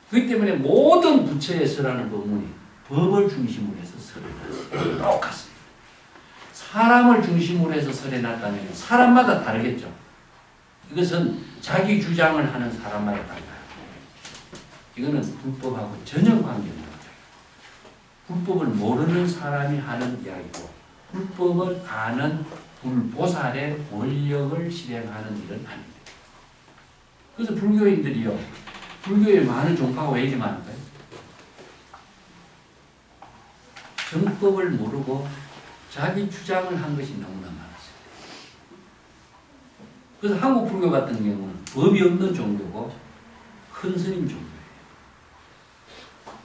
그렇기 때문에 모든 부처의 설하는 법문이 법을 중심으로 해서 설해놨어요. 똑같습니다. 사람을 중심으로 해서 설해놨다면 사람마다 다르겠죠. 이것은 자기 주장을 하는 사람마다 달라요. 이거는 불법하고 전혀 관계가 없어요. 불법을 모르는 사람이 하는 이야기고 불법을 아는 불보살의 권력을 실행하는 일은 아닙니다. 그래서 불교인들이요. 불교에 많은 종파가 왜 이렇게 많을까요? 정법을 모르고 자기 주장을 한 것이 너무나 많았어요. 그래서 한국 불교 같은 경우는 법이 없는 종교고 큰 스님 종교예요.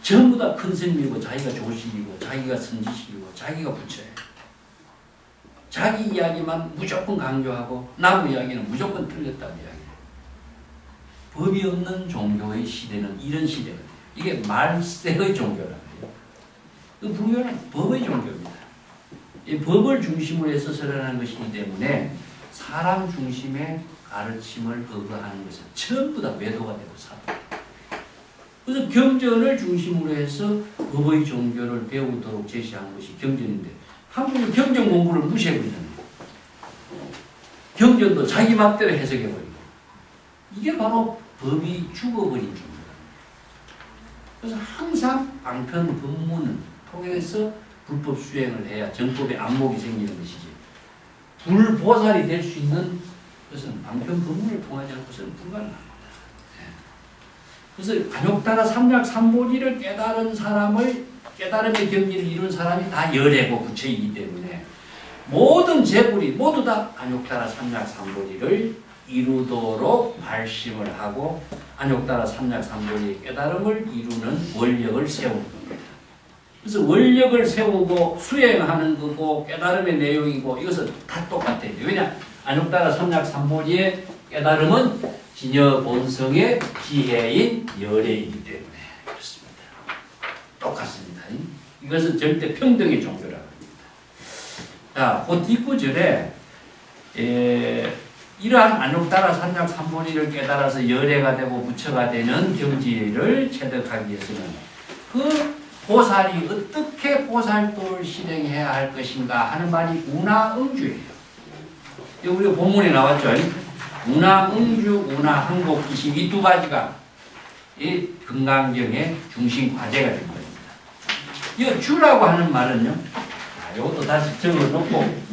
전부 다 큰 스님이고 자기가 조실이고 자기가 선지식이고 자기가 부처예요. 자기 이야기만 무조건 강조하고 남의 이야기는 무조건 틀렸다고 이야기해요. 법이 없는 종교의 시대는 이런 시대가 돼요. 이게 말세의 종교라고 해요. 불교는 법의 종교입니다. 이 법을 중심으로 해서 설하는 것이기 때문에 사람 중심의 가르침을 거부하는 것은 전부 다 외도가 되고 사도. 그래서 경전을 중심으로 해서 법의 종교를 배우도록 제시한 것이 경전인데 한국은 경전 공부를 무시해버리잖아요. 경전도 자기 맘대로 해석해버리고 이게 바로 법이 죽어버린 종교입니다. 그래서 항상 방편 법문은 통해서 불법 수행을 해야 정법의 안목이 생기는 것이지 불보살이 될 수 있는 그것은 방편 법문을 통하지 않고서는 불가능합니다. 그래서 안욕따라 삼략삼보리를 깨달은 사람을 깨달음의 경지를 이룬 사람이 다 열애고 부처이기 때문에 모든 재불이 모두 다 안욕따라 삼략삼보리를 이루도록 발심을 하고 안욕따라 삼략삼보리의 깨달음을 이루는 원력을 세우는 겁니다. 그래서 원력을 세우고 수행하는 거고 깨달음의 내용이고 이것은 다 똑같아요. 왜냐? 안욕따라 삼략삼보리의 깨달음은 진여 본성의 지혜인 열애이기 때문에 그렇습니다. 똑같습니다. 이것은 절대 평등의 종교라고 합니다. 자, 그 뒷구절에 이러한 안욕따라 삼략삼보리를 깨달아서 열애가 되고 부처가 되는 경지를 체득하기 위해서는 그 보살이 어떻게 보살도를 실행해야 할 것인가 하는 말이 운하응주예요. 우리가 본문에 나왔죠. 운하응주, 운하항복기심 이 두 가지가 이 금강경의 중심 과제가 된 겁니다. 이 주라고 하는 말은요. 이것도 다시 적어놓고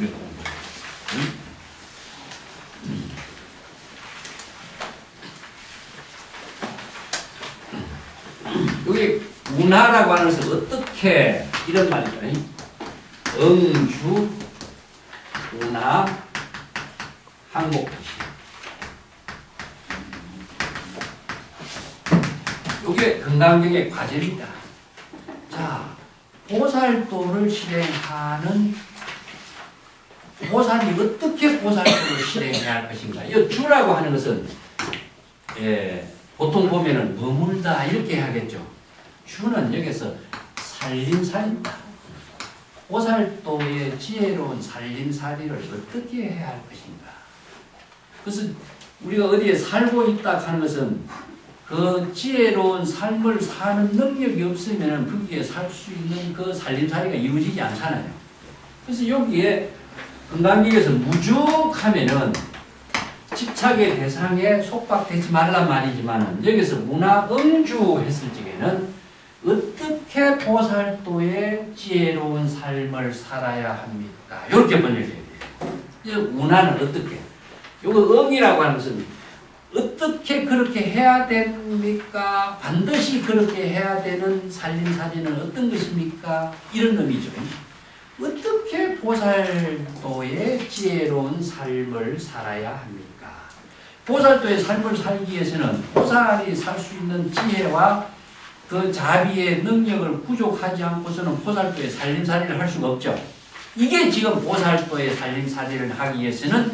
여기 운하라고 하는 것은 어떻게 이런 말이죠. 응주, 운하, 항복기심. 이게 금강경의 과제입니다. 자, 보살도를 실행하는 보살이 어떻게 보살도를 실행해야 할 것인가. 이 주라고 하는 것은 보통 보면은 머물다 이렇게 하겠죠. 주는 여기서 살림살이다. 보살도의 지혜로운 살림살이를 어떻게 해야 할 것인가. 그래서 우리가 어디에 살고 있다 하는 것은 그 지혜로운 삶을 사는 능력이 없으면 거기에 살 수 있는 그 살림살이가 이루어지지 않잖아요. 그래서 여기에 금강경에서 무죽하면은 집착의 대상에 속박되지 말란 말이지만 여기서 운하응주 했을 적에는 어떻게 보살도의 지혜로운 삶을 살아야 합니까? 이렇게 번역해야 돼요. 운하는 어떻게? 요거 응이라고 하는 것은 어떻게 그렇게 해야 됩니까? 반드시 그렇게 해야 되는 살림살이는 어떤 것입니까? 이런 의미죠. 어떻게 보살도의 지혜로운 삶을 살아야 합니까? 보살도의 삶을 살기 위해서는 보살이 살 수 있는 지혜와 그 자비의 능력을 부족하지 않고서는 보살도의 살림살이를 할 수가 없죠. 이게 지금 보살도의 살림살이를 하기 위해서는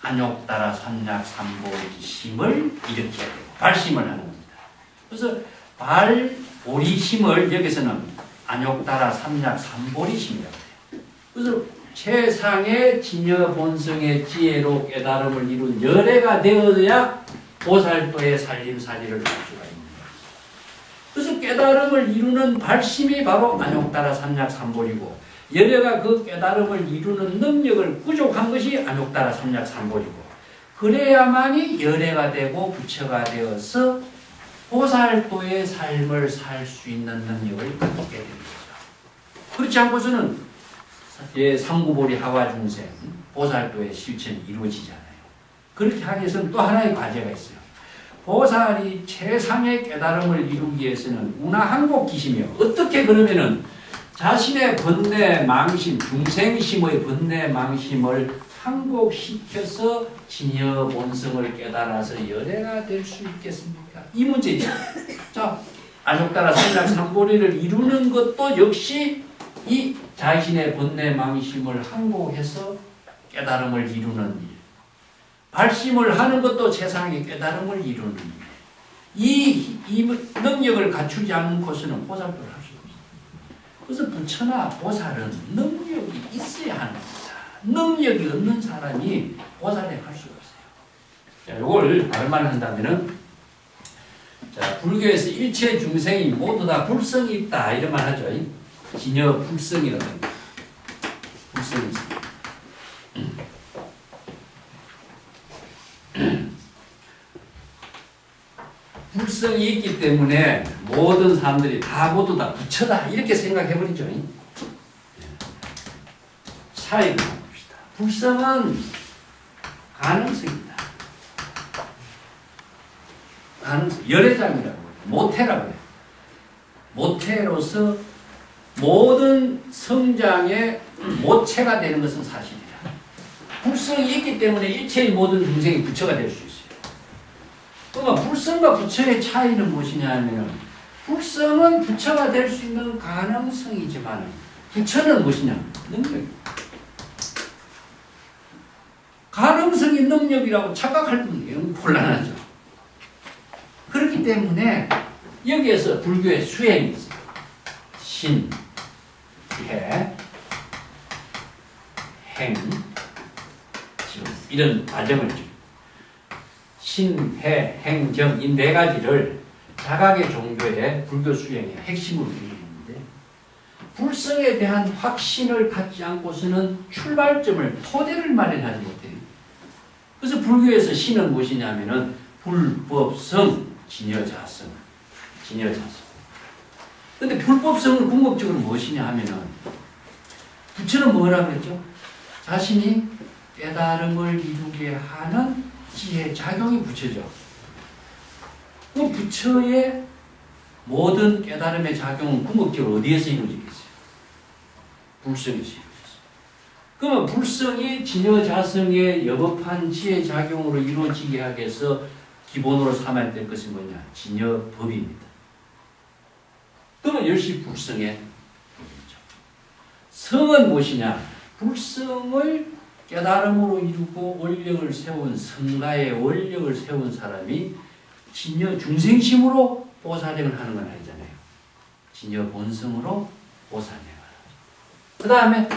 안욕따라 삼략삼보리심을 일으켜야 되고 발심을 하는 겁니다. 그래서 발보리심을 여기서는 안욕따라 삼략삼보리심이라고 해요. 그래서 최상의 진여본성의 지혜로 깨달음을 이룬 열애가 되어야 보살도의 살림살이를 할 수가 있는 거예요. 그래서 깨달음을 이루는 발심이 바로 안욕따라 삼략삼보리고 열애가 그 깨달음을 이루는 능력을 부족한 것이 안욕따라 삼략삼보리고 그래야만이 열애가 되고 부처가 되어서 보살도의 삶을 살 수 있는 능력을 갖게 되는 거죠. 그렇지 않고서는 삼구보리 하와중생 보살도의 실천이 이루어지잖아요. 그렇게 하기 위해서는 또 하나의 과제가 있어요. 보살이 최상의 깨달음을 이루기 위해서는 운하항복기심이요. 어떻게 그러면은 자신의 번뇌 망심, 중생심의 번뇌 망심을 항복시켜서 진여 본성을 깨달아서 열애가 될 수 있겠습니까? 이 문제죠. 자, 안욕따라 삼략삼보리를 이루는 것도 역시 이 자신의 번뇌 망심을 항복해서 깨달음을 이루는 일. 발심을 하는 것도 세상의 깨달음을 이루는 일. 이 능력을 갖추지 않고서는 보살도를 할 수 없어요. 그래서 부처나 보살은 능력이 있어야 하는 겁니다. 능력이 없는 사람이 보살에 할 수가 없어요. 자, 요걸 다른 말을 한다면은, 자, 불교에서 일체 중생이 모두 다 불성이 있다. 이런 말 하죠. 진여 불성이라고 합니다. 불성이 있습니다. 불성이 있기 때문에 모든 사람들이 다 모두 다 부처다 이렇게 생각해버리죠. 차이를 봅시다. 불성은 가능성이다. 가능성. 열애장이라고 해요. 모태라고 해요. 모태로서 모든 성장의 모체가 되는 것은 사실이다. 불성이 있기 때문에 일체의 모든 중생이 부처가 될 수 있어요. 그러면 불성과 부처의 차이는 무엇이냐 하면 불성은 부처가 될 수 있는 가능성이지만 부처는 무엇이냐? 능력입니다. 가능성이 능력이라고 착각할 뿐이에요. 곤란하죠. 그렇기 때문에 여기에서 불교의 수행이 있어요. 신, 해, 행, 지금 이런 과정을 줍니다. 신, 해, 행, 정 이 네 가지를 자각의 종교의 불교 수행의 핵심으로 두고 불성에 대한 확신을 갖지 않고서는 출발점을 토대를 마련하지 못해요. 그래서 불교에서 신은 무엇이냐면은 불법성, 진여자성, 진여자성. 근데 불법성은 궁극적으로 무엇이냐 하면은 부처는 뭐라고 그랬죠? 자신이 깨달음을 이루게 하는 지혜 작용이 부처죠. 그 부처의 모든 깨달음의 작용은 궁극적으로 어디에서 이루어지겠어요? 불성에서 이루어졌어요. 그러면 불성이 진여자성의 여법한 지혜 작용으로 이루어지게 하기 위해서 기본으로 삼아야 될 것이 뭐냐? 진여법입니다. 그러면 역시 불성의 법이죠. 성은 무엇이냐? 불성을 깨달음으로 이루고 원력을 세운 성가의 원력을 세운 사람이 진여 중생심으로 보살행을 하는 건 아니잖아요. 진여 본성으로 보살행을 하죠. 그 다음에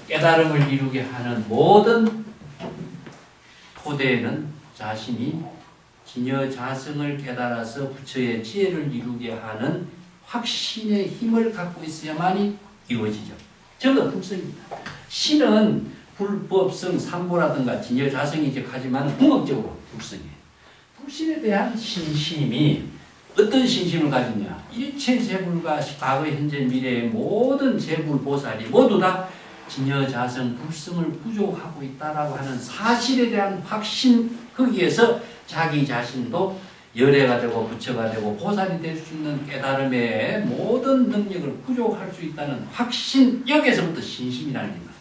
깨달음을 이루게 하는 모든 토대에는 자신이 진여 자성을 깨달아서 부처의 지혜를 이루게 하는 확신의 힘을 갖고 있어야만이 이루어지죠. 전부 다 불성입니다. 신은 불법성, 삼보라든가 진여 자성이죠. 하지만 궁극적으로 불성이에요. 불신에 대한 신심이 어떤 신심을 가지냐? 일체 재불과 과거, 현재, 미래의 모든 재불 보살이 모두 다 진여자성 불성을 부족하고 있다라고 하는 사실에 대한 확신, 거기에서 자기 자신도 열애가 되고 부처가 되고 보살이 될 수 있는 깨달음의 모든 능력을 부족할 수 있다는 확신, 여기에서부터 신심이라는 겁니다.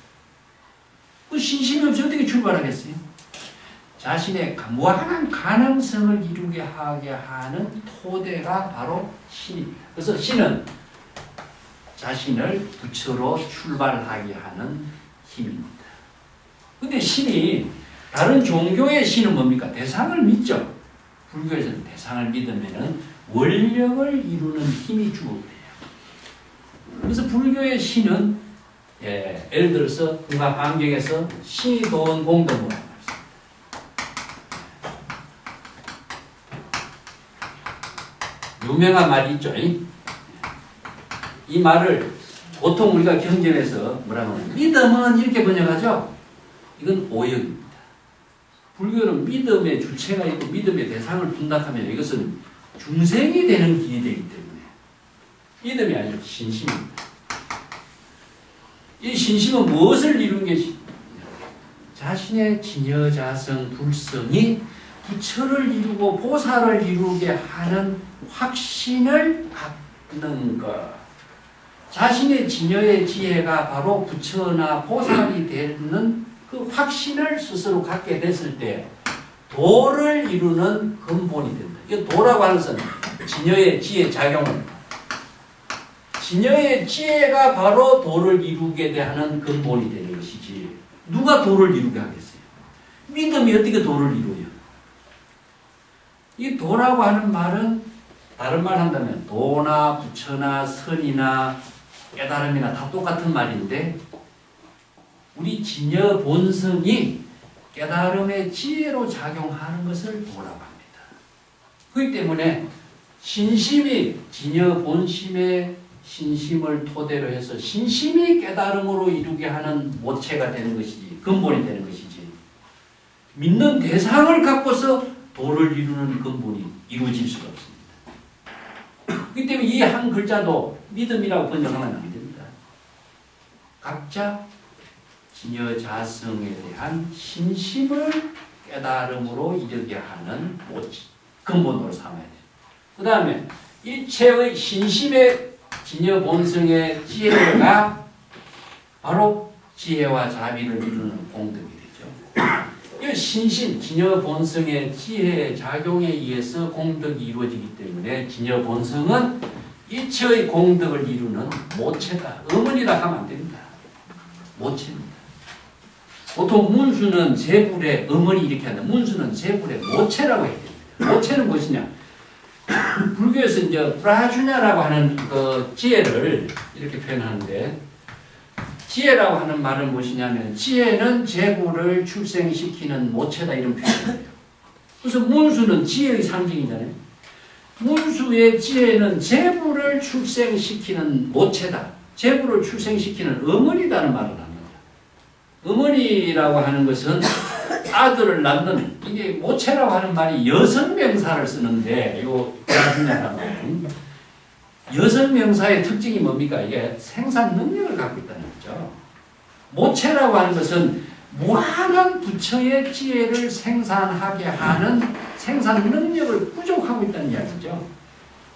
그 신심이 없이 어떻게 출발하겠어요? 자신의 무한한 가능성을 이루게 하게 하는 토대가 바로 신입니다. 그래서 신은 자신을 부처로 출발하게 하는 힘입니다. 근데 신이 다른 종교의 신은 뭡니까? 대상을 믿죠. 불교에서는 대상을 믿으면은 원력을 이루는 힘이 주어져요. 그래서 불교의 신은 예를 들어서 금강환경에서 신이 도원 공덕으로 유명한 말이 있죠. 이 말을 보통 우리가 경전에서 뭐라고 하냐? 믿음은 이렇게 번역하죠. 이건 오역입니다. 불교는 믿음의 주체가 있고 믿음의 대상을 분탁하면 이것은 중생이 되는 길이 되기 때문에 믿음이 아니라 신심입니다. 이 신심은 무엇을 이룬 것이냐? 자신의 진여자성 불성이 부처를 이루고 보살을 이루게 하는 확신을 갖는 것. 자신의 진여의 지혜가 바로 부처나 보살이 되는 그 확신을 스스로 갖게 됐을 때 도를 이루는 근본이 된다. 이 도라고 하는 것은 진여의 지혜 작용입니다. 진여의 지혜가 바로 도를 이루게 하는 근본이 되는 것이지 누가 도를 이루게 하겠어요? 믿음이 어떻게 도를 이루어요? 이 도라고 하는 말은 다른 말 한다면 도나 부처나 선이나 깨달음이나 다 똑같은 말인데 우리 진여 본성이 깨달음의 지혜로 작용하는 것을 도라고 합니다. 그렇기 때문에 신심이 진여 본심의 신심을 토대로 해서 신심이 깨달음으로 이루게 하는 모체가 되는 것이지 근본이 되는 것이지 믿는 대상을 갖고서 도를 이루는 근본이 이루어질 수가 없습니다. 그렇기 때문에 이 한 글자도 믿음이라고 번역하면 안 됩니다. 각자 진여자성에 대한 신심을 깨달음으로 이르게 하는 근본으로 삼아야 돼요. 그 다음에 일체의 신심의 진여 본성의 지혜가 바로 지혜와 자비를 이루는 공덕이 되죠. 이 신심, 진여 본성의 지혜의 작용에 의해서 공덕이 이루어지기 때문에 진여 본성은 일체의 공덕을 이루는 모체다. 어머니다 하면 안 됩니다. 모체입니다. 보통 문수는 재불의 어머니 이렇게 한다. 문수는 재불의 모체라고 해야 됩니다. 모체는 무엇이냐? 불교에서 이제 프라주냐라고 하는 그 지혜를 이렇게 표현하는데, 지혜라고 하는 말은 무엇이냐면 지혜는 재불을 출생시키는 모체다 이런 표현이에요. 그래서 문수는 지혜의 상징이잖아요. 문수의 지혜는 재불을 출생시키는 모체다. 재불을 출생시키는 어머니다는 말을 합니다. 어머니라고 하는 것은 아들을 낳는, 이게 모체라고 하는 말이 여성명사를 쓰는데, 이거 프라주냐라는 말은 여성명사의 특징이 뭡니까? 이게 생산 능력을 갖고 있다는 거죠. 모체라고 하는 것은 무한한 부처의 지혜를 생산하게 하는 생산 능력을 부족하고 있다는 이야기죠.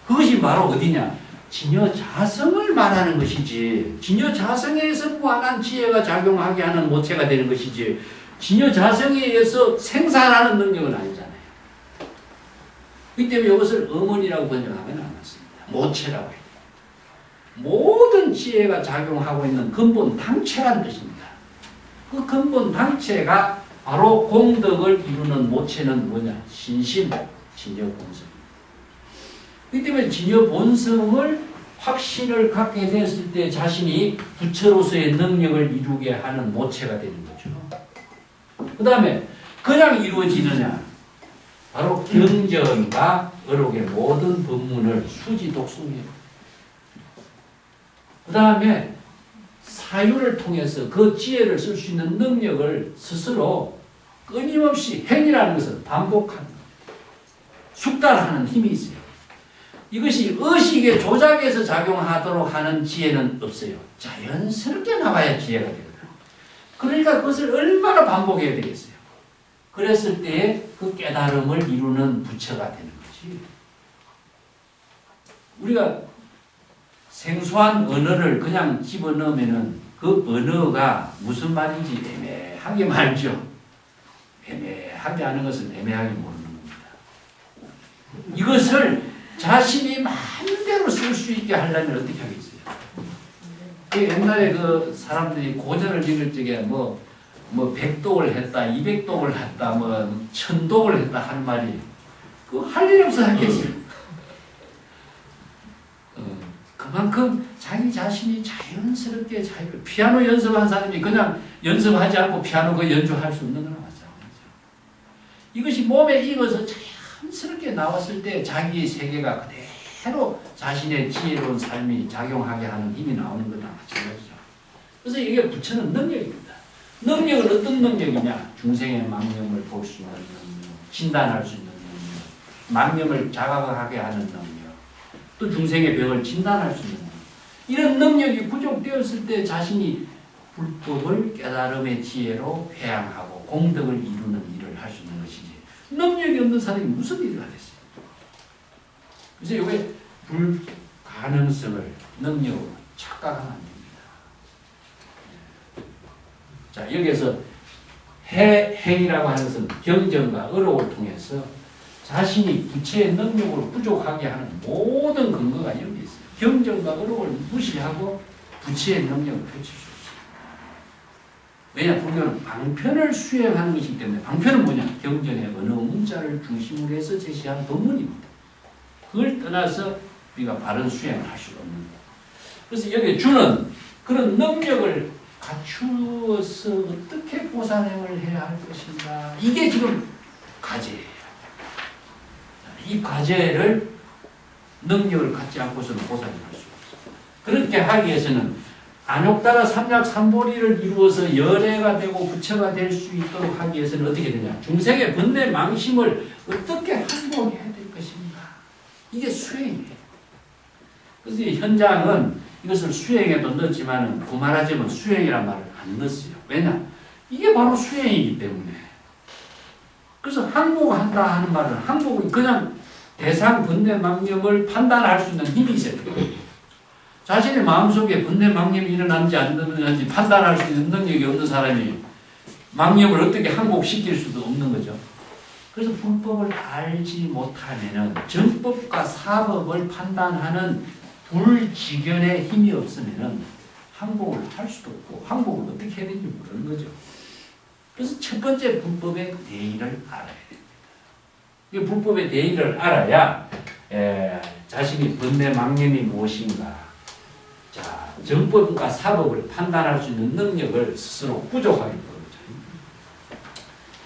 그것이 바로 어디냐? 진여자성을 말하는 것이지, 진여자성에서 무한한 지혜가 작용하게 하는 모체가 되는 것이지, 진여자성에 의해서 생산하는 능력은 아니잖아요. 그렇기 때문에 이것을 어머니라고 번역하면 안 맞습니다. 모체라고 해요. 모든 지혜가 작용하고 있는 근본 당체라는 뜻입니다. 그 근본 당체가 바로 공덕을 이루는 모체는 뭐냐? 신심, 진여본성. 그렇기 때문에 진여본성을 확신을 갖게 됐을 때 자신이 부처로서의 능력을 이루게 하는 모체가 되는 거죠. 그 다음에 그냥 이루어지느냐? 바로 경전과 어록의 모든 법문을 수지 독송해요. 그 다음에 사유를 통해서 그 지혜를 쓸 수 있는 능력을 스스로 끊임없이 행이라는 것을 반복하는, 숙달하는 힘이 있어요. 이것이 의식의 조작에서 작용하도록 하는 지혜는 없어요. 자연스럽게 나와야 지혜가 됩니다. 그러니까 그것을 얼마나 반복해야 되겠어요. 그랬을 때에 그 깨달음을 이루는 부처가 되는 거지. 우리가 생소한 언어를 그냥 집어넣으면은 그 언어가 무슨 말인지 애매하게 말죠. 애매하게 하는 것은 애매하게 모르는 겁니다. 이것을 자신이 마음대로 쓸 수 있게 하려면 어떻게 하겠어요? 그 옛날에 그 사람들이 고전을 읽을 적에 뭐 백독을 했다, 200독을 했다, 뭐 1000독을 했다 하는 말이 그 할 일 없어 하겠어요. 그만큼 자기 자신이 자연스럽게 자기를, 피아노 연습한 사람이 그냥 연습하지 않고 피아노 그 연주할 수 없는 거나 마찬가지죠. 이것이 몸에 익어서 자연스럽게 나왔을 때 자기의 세계가 그대로 자신의 지혜로운 삶이 작용하게 하는 힘이 나오는 거나 마찬가지죠. 그래서 이게 부처는 능력입니다. 능력은 어떤 능력이냐? 중생의 망념을 볼 수 있는 능력, 진단할 수 있는 능력, 망념을 자각하게 하는 능력, 또 중생의 병을 진단할 수 있는 능력. 이런 능력이 부족되었을 때 자신이 불법을 깨달음의 지혜로 회양하고 공덕을 이루는 일을 할 수 있는 것이지, 능력이 없는 사람이 무슨 일을 하겠어요? 그래서 이게 불가능성을 능력으로 착각하면 안 됩니다. 자, 여기에서 행이라고 하는 것은 경전과 어록을 통해서 자신이 부처의 능력으로 부족하게 하는 모든 근거가 여기 있어요. 경전과 어록을 무시하고 부처의 능력을 펼칠 수 있어요. 왜냐? 불교는 방편을 수행하는 것이기 때문에. 방편은 뭐냐? 경전의 어느 문자를 중심으로 해서 제시한 법문입니다. 그걸 떠나서 우리가 바른 수행을 할 수가 없는 거예요. 그래서 여기 주는 그런 능력을 갖추어서 어떻게 보살행을 해야 할 것인가, 이게 지금 과제예요. 이 과제를 능력을 갖지 않고서는 보살행할 수 없어요. 그렇게 하기 위해서는 안욕다가 삼약삼보리를 이루어서 열애가 되고 부처가 될 수 있도록 하기 위해서는 어떻게 되냐? 중생의 번뇌 망심을 어떻게 항복해야 될 것인가, 이게 수행이에요. 그래서 현장은 이것을 수행에도 넣었지만 구말하자면 수행이란 말을 안 넣었어요. 왜냐? 이게 바로 수행이기 때문에. 그래서 항복한다 하는 말은 항복은 그냥 대상 번뇌망념을 판단할 수 있는 힘이 있어야 돼요. 자신의 마음속에 번뇌망념이 일어난지 안 일어난지 판단할 수 있는 능력이 없는 사람이 망념을 어떻게 항복시킬 수도 없는 거죠. 그래서 불법을 알지 못하면은 정법과 사법을 판단하는 불지견의 힘이 없으면은 항복을 할 수도 없고 항복을 어떻게 해야 되는지 모르는 거죠. 그래서 첫 번째 불법의 대의를 알아야 됩니다. 이 불법의 대의를 알아야 자신이 번뇌망념이 무엇인가, 자 정법과 사법을 판단할 수 있는 능력을 스스로 부족하게 되는 거죠.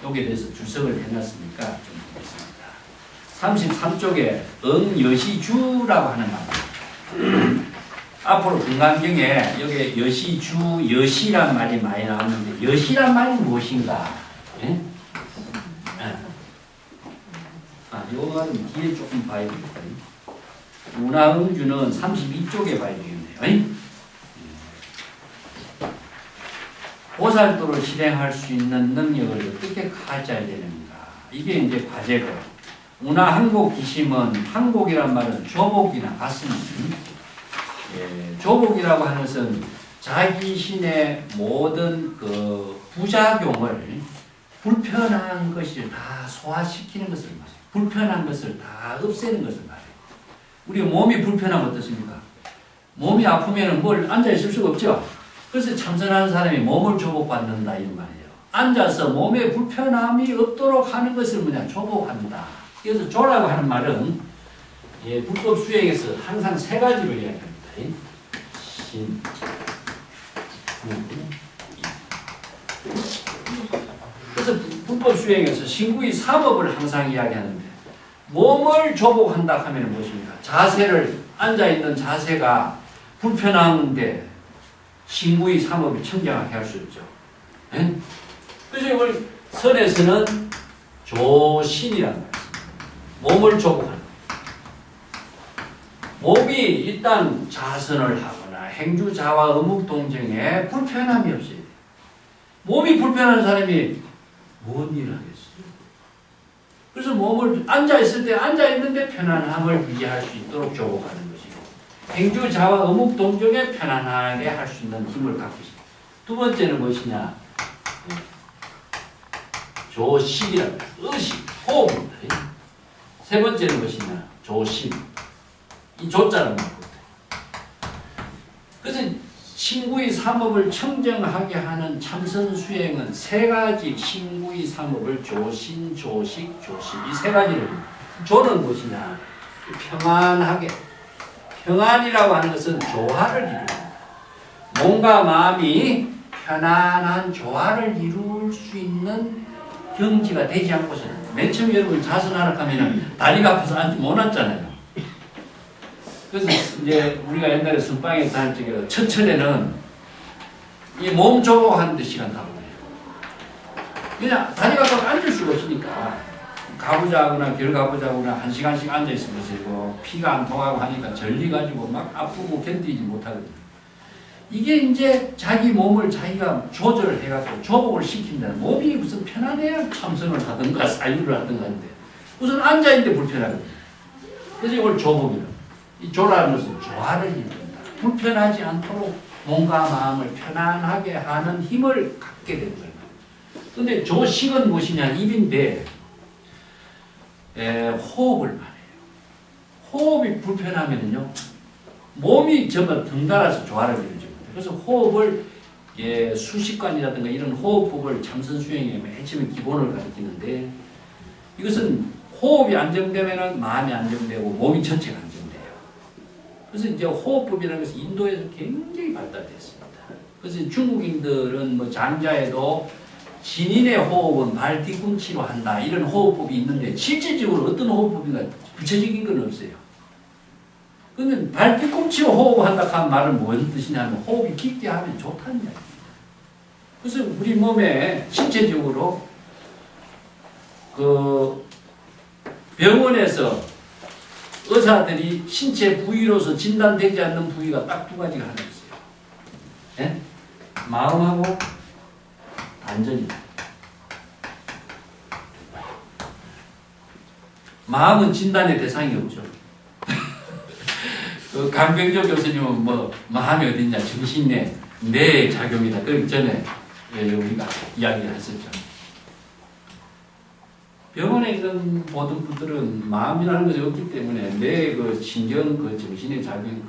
여기에 대해서 주석을 해놨으니까 좀 보겠습니다. 33쪽에 응여시주라고 하는 말입니다. 앞으로 금강경에 여기 여시주, 여시란 말이 많이 나오는데 여시란 말이 무엇인가? 예? 요거는 뒤에 조금 봐야 되겠다. 운하응주는 32쪽에 봐야 되겠네요. 보살도를 실행할 수 있는 능력을 어떻게 가져야 되는가? 이게 이제 과제고, 운하항복 기심은 항복이란 말은 조복이나 같습니다. 조복이라고 하는 것은 자기 신의 모든 그 부작용을 불편한 것을 다 소화시키는 것을 말해요. 불편한 것을 다 없애는 것을 말해요. 우리 몸이 불편하면 어떻습니까? 몸이 아프면 뭘 앉아 있을 수가 없죠. 그래서 참선하는 사람이 몸을 조복받는다 이런 말이에요. 앉아서 몸에 불편함이 없도록 하는 것을 뭐냐 조복한다. 그래서 조라고 하는 말은 불법 수행에서 항상 세 가지로 이야기합니다. 신, 구, 이. 그래서 불법 수행에서 신구의 사법을 항상 이야기하는데 몸을 조복한다 하면 무엇입니까? 자세를 앉아있는 자세가 불편한데 신구의 삼업이 청정하게 할 수 있죠. 네? 그래서 이걸 선에서는 조신이라는 말입니다. 몸을 조복하는. 몸이 일단 자선을 하거나 행주자와 어묵동정에 불편함이 없어야 돼요. 몸이 불편한 사람이 뭔 일을 하겠어요? 그래서 몸을 앉아있을 때 앉아있는데 편안함을 유지할 수 있도록 조복하는 것이고 행주자와 어묵동정에 편안하게 할 수 있는 힘을 갖고 있습니다. 두 번째는 무엇이냐? 조식이라고 의식, 호흡입니다. 세 번째는 무엇이냐? 조심. 이 조자는 말이거든요. 그래서 신구의 삼업을 청정하게 하는 참선 수행은 세 가지 신구의 삼업을 조신, 조식, 조심 이 세 가지를 조는 무엇이냐? 평안하게 평안이라고 하는 것은 조화를 이루는 몸과 마음이 편안한 조화를 이룰 수 있는 경지가 되지 않고서는 맨 처음 여러분 자선하러 가면 다리가 아파서 앉지 못 앉잖아요. 그래서 이제 우리가 옛날에 선방에 다닐 적에 첫철에는 이 몸 조복하는데 시간 다 보내요. 그냥 다리가 아파서 앉을 수가 없으니까 가보자거나 결 가보자거나 1시간씩 앉아 있으면 되고 피가 안 통하고 하니까 절리가지고 막 아프고 견디지 못하거든요. 이게 이제 자기 몸을 자기가 조절을 해갖고 조복을 시킨다. 몸이 무슨 편안해야 참선을 하든가 사유를 하든가 하는데 우선 앉아있는데 불편하거든요. 그래서 이걸 조복이라고. 이 조라는 것은 조화를 이룬다. 불편하지 않도록 몸과 마음을 편안하게 하는 힘을 갖게 되는 거예요. 그런데 조식은 무엇이냐? 입인데 호흡을 말해요. 호흡이 불편하면요 몸이 전부 덩달아서 조화를 이루죠. 그래서 호흡을 수식관이라든가 이런 호흡법을 참선 수행에 맨 처음에 기본을 가르치는데 이것은 호흡이 안정되면 마음이 안정되고 몸이 전체가 안정돼요. 그래서 이제 호흡법이라는 것이 인도에서 굉장히 발달됐습니다. 그래서 중국인들은 뭐 장자에도 진인의 호흡은 발 뒤꿈치로 한다 이런 호흡법이 있는데 실질적으로 어떤 호흡법인가 구체적인 건 없어요. 그러면 발 뒤꿈치로 호흡한다 하는 말은 무슨 뜻이냐면 호흡이 깊게 하면 좋다는 이야기입니다. 그래서 우리 몸에 신체적으로 그 병원에서 의사들이 신체 부위로서 진단되지 않는 부위가 딱 두 가지가 하나 있어요. 네? 마음하고 안전이다. 마음은 진단의 대상이 없죠. 그 강병조 교수님은 뭐 마음이 어딨냐, 정신의 뇌의 작용이다. 그 전에 우리가 이야기를 했었죠. 병원에 있는 모든 분들은 마음이라는 것이 없기 때문에 뇌의 그 신경, 그 정신의 작용,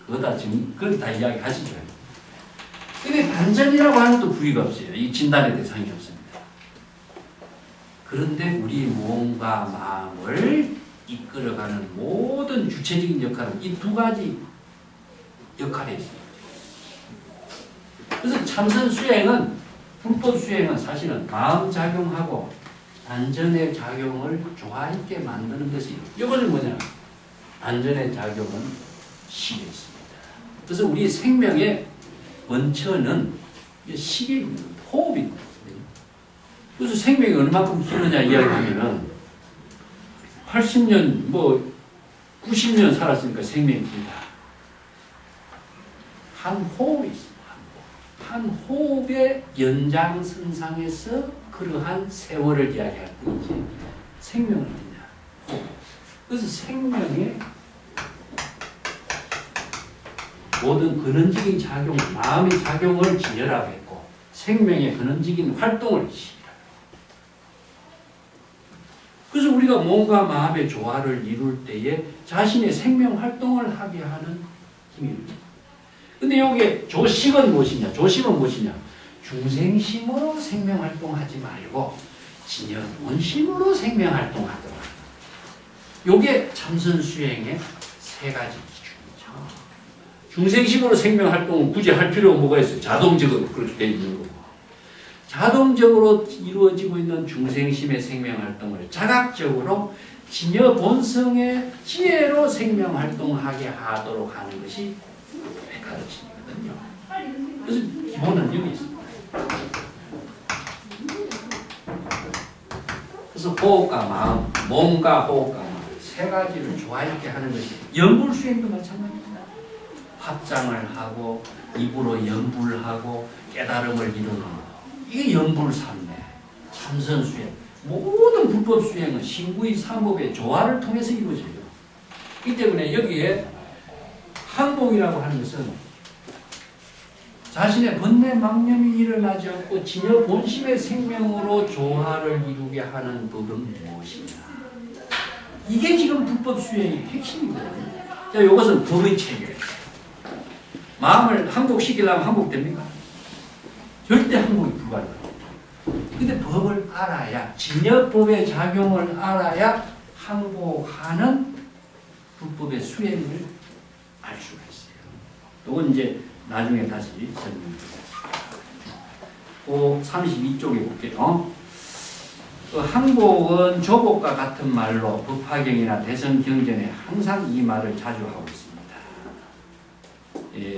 그거 다 이야기하시죠. 근데 반전이라고 하는 또 부위가 없어요. 이 진단의 대상이 없습니다. 그런데 우리 몸과 마음을 이끌어가는 모든 주체적인 역할은 이 두 가지 역할에 있습니다. 그래서 참선 수행은, 불법 수행은 사실은 마음 작용하고 단전의 작용을 조화있게 만드는 것이, 이거는 뭐냐? 단전의 작용은 식에 있습니다. 그래서 우리 생명의 원천은 식에 있는 호흡이 있는 거거든요. 그래서 생명이 얼마큼 기느냐 이야기하면은 80년, 90년 살았으니까 생명이 길다. 한 호흡이 있습니다. 한 호흡의 연장선상에서 그러한 세월을 이야기할 뿐이지 생명은 어디냐? 호흡. 그래서 생명의 모든 근원적인 작용, 마음의 작용을 진열하고 했고 생명의 근원적인 활동을 시키라. 그래서 우리가 몸과 마음의 조화를 이룰 때에 자신의 생명 활동을 하게 하는 힘입니다. 근데 여기에 조식은 무엇이냐? 조식은 무엇이냐? 중생심으로 생명 활동하지 말고 진여 본심으로 생명 활동하도록. 요게 참선 수행의 세 가지 기준이죠. 중생심으로 생명 활동은 굳이 할 필요가 뭐가 있어요? 자동적으로 그렇게 되어 있는 거고. 자동적으로 이루어지고 있는 중생심의 생명 활동을 자각적으로 진여 본성의 지혜로 생명 활동하게 하도록 하는 것이 가르침이거든요. 그래서 기본은 여기 있습니다. 그래서 호흡과 마음, 몸과 호흡과 마음 세 가지를 조화있게 하는 것이 연불수행도 마찬가지입니다. 합장을 하고 입으로 연불하고 깨달음을 이루는 것. 이게 연불삼매, 참선수행. 모든 불법 수행은 신구의 삼법의 조화를 통해서 이루어져요. 이 때문에 여기에 항복이라고 하는 것은 자신의 번뇌 망념이 일어나지 않고 진여 본심의 생명으로 조화를 이루게 하는 법은 무엇이냐. 이게 지금 불법 수행의 핵심이거든요. 자, 이것은 법의 체계예요. 마음을 항복시키려면 항복됩니까? 절대 항복이 불가능합니다. 근데 법을 알아야, 진여법의 작용을 알아야 항복하는 불법의 수행을 알 수가 있어요. 이건 이제 나중에 다시 설명드리겠습니다. 32쪽에 볼게요. 그 항복은 조복과 같은 말로 법화경이나 대성경전에 항상 이 말을 자주 하고 있습니다.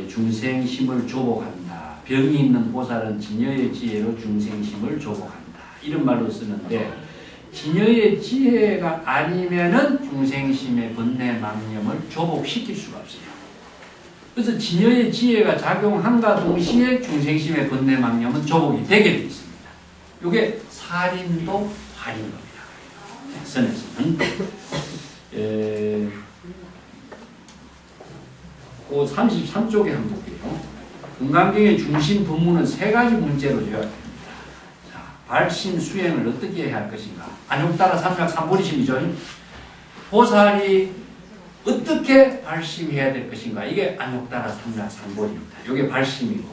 중생심을 조복한다. 병이 있는 보살은 진여의 지혜로 중생심을 조복한다. 이런 말로 쓰는데 진여의 지혜가 아니면은 중생심의 번뇌 망념을 조복시킬 수가 없어요. 그래서 진여의 지혜가 작용함과 동시에 중생심의 번뇌 망념은 조복이 되게 되어 있습니다. 이게 살인도 활인법이라고 해요. 선에서는. 33쪽에 한번 볼게요. 금강경의 중심 법문은 세 가지 문제로 요약됩니다. 자, 발심 수행을 어떻게 해야 할 것인가? 안욕따라 삼약삼보리심이죠. 보살이 어떻게 발심해야 될 것인가? 이게 안욕따라 삼약삼보리입니다. 이게 발심이고,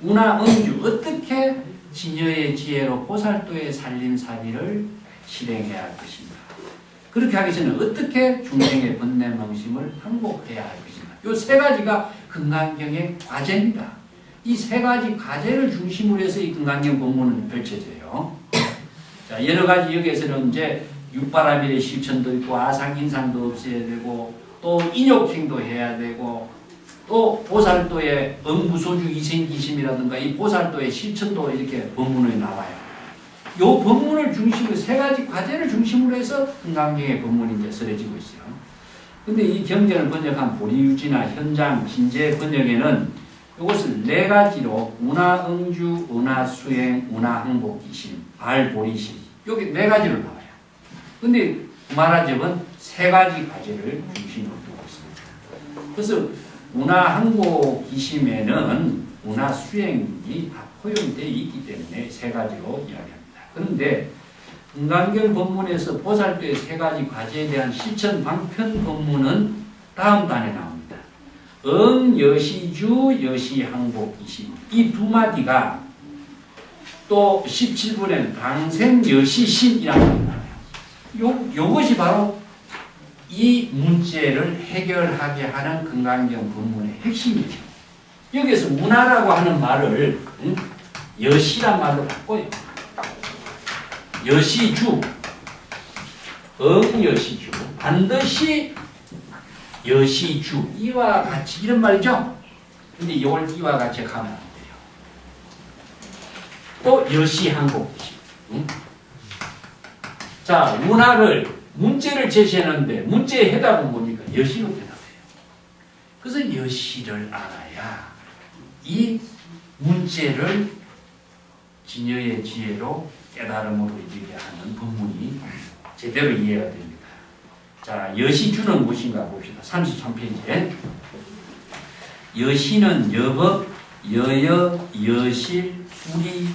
운하 응주 어떻게 진여의 지혜로 보살도의 살림살이를 실행해야 할 것인가? 그렇게 하기 전에 어떻게 중생의 번뇌 망심을 항복해야 할 것인가? 이 세 가지가 금강경의 과제입니다. 이 세 가지 과제를 중심으로 해서 이 금강경 본문은 펼쳐져요. 자, 여러 가지 여기에서는 이제 육바라밀의 실천도 있고 아상인상도 없애야 되고 또 인욕행도 해야 되고 또 보살도의 응부소주 이생기심이라든가 이 보살도의 실천도 이렇게 본문에 나와요. 이 본문을 중심으로 세 가지 과제를 중심으로 해서 금강경의 본문이 이제 쓰여지고 있어요. 근데 이 경전을 번역한 보리유지나 현장, 진제 번역에는 이것을 네 가지로 운하응주, 운하수행, 운하항복기심, 발보리심 여기 네 가지로 나와요. 근데 구마라집은 세 가지 과제를 중심으로 두고 있습니다. 그래서 문화항고 기심에는 문화 수행이 다 포용되어 있기 때문에 세 가지로 이야기합니다. 그런데 금강경 법문에서 보살도의 세 가지 과제에 대한 실천 방편 법문은 다음 단에 나옵니다. 여시주 여시항복기심, 이 두 마디가 또 17분에는 당생여시심이라는 게 나와요. 요것이 바로 이 문제를 해결하게 하는 금강경 법문의 핵심이죠. 여기서 문화라고 하는 말을 여시란 말로 바꿔요. 여시주, 여시주, 반드시 여시주, 이와 같이 이런 말이죠. 근데 이걸 이와 같이 가면 안 돼요. 또 여시항복기심. 자, 문제를 제시했는데 문제의 해답은 뭡니까? 여시로 대답해요. 그래서 여시를 알아야 이 문제를 진여의 지혜로 깨달음으로 이르게 하는 법문이 제대로 이해가 됩니다. 자, 여시주는 무엇인가 봅시다. 33페이지에 여시는 여법, 여여, 여실, 불이,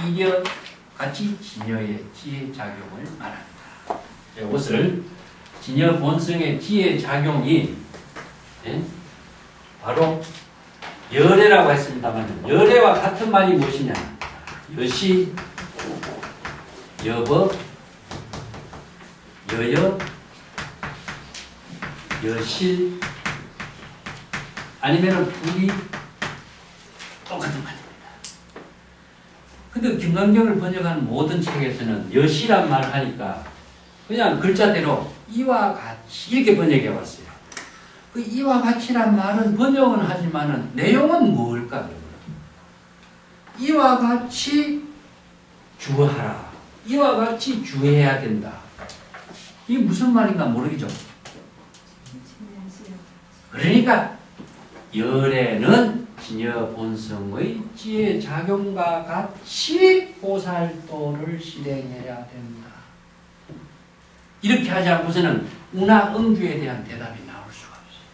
이력 같이 진여의 지혜 작용을 말합니다. 이것을 진여 본성의 지혜 작용이 바로 열애라고 했습니다만 열애와 같은 말이 무엇이냐? 여시, 여법, 여여, 여실 아니면 불이 똑같은 말입니다. 근데 김강경을 번역하는 모든 책에서는 여시란 말을 하니까 그냥 글자대로 이와 같이 이렇게 번역해 왔어요. 그 이와 같이란 말은 번역은 하지만은 내용은 뭘까? 이와 같이 주하라. 이와 같이 주해야 된다. 이게 무슨 말인가 모르겠죠? 그러니까 열애는 진여 본성의 지혜 작용과 같이 보살도를 실행해야 된다. 이렇게 하지 않고서는 운하응주에 대한 대답이 나올 수가 없어요.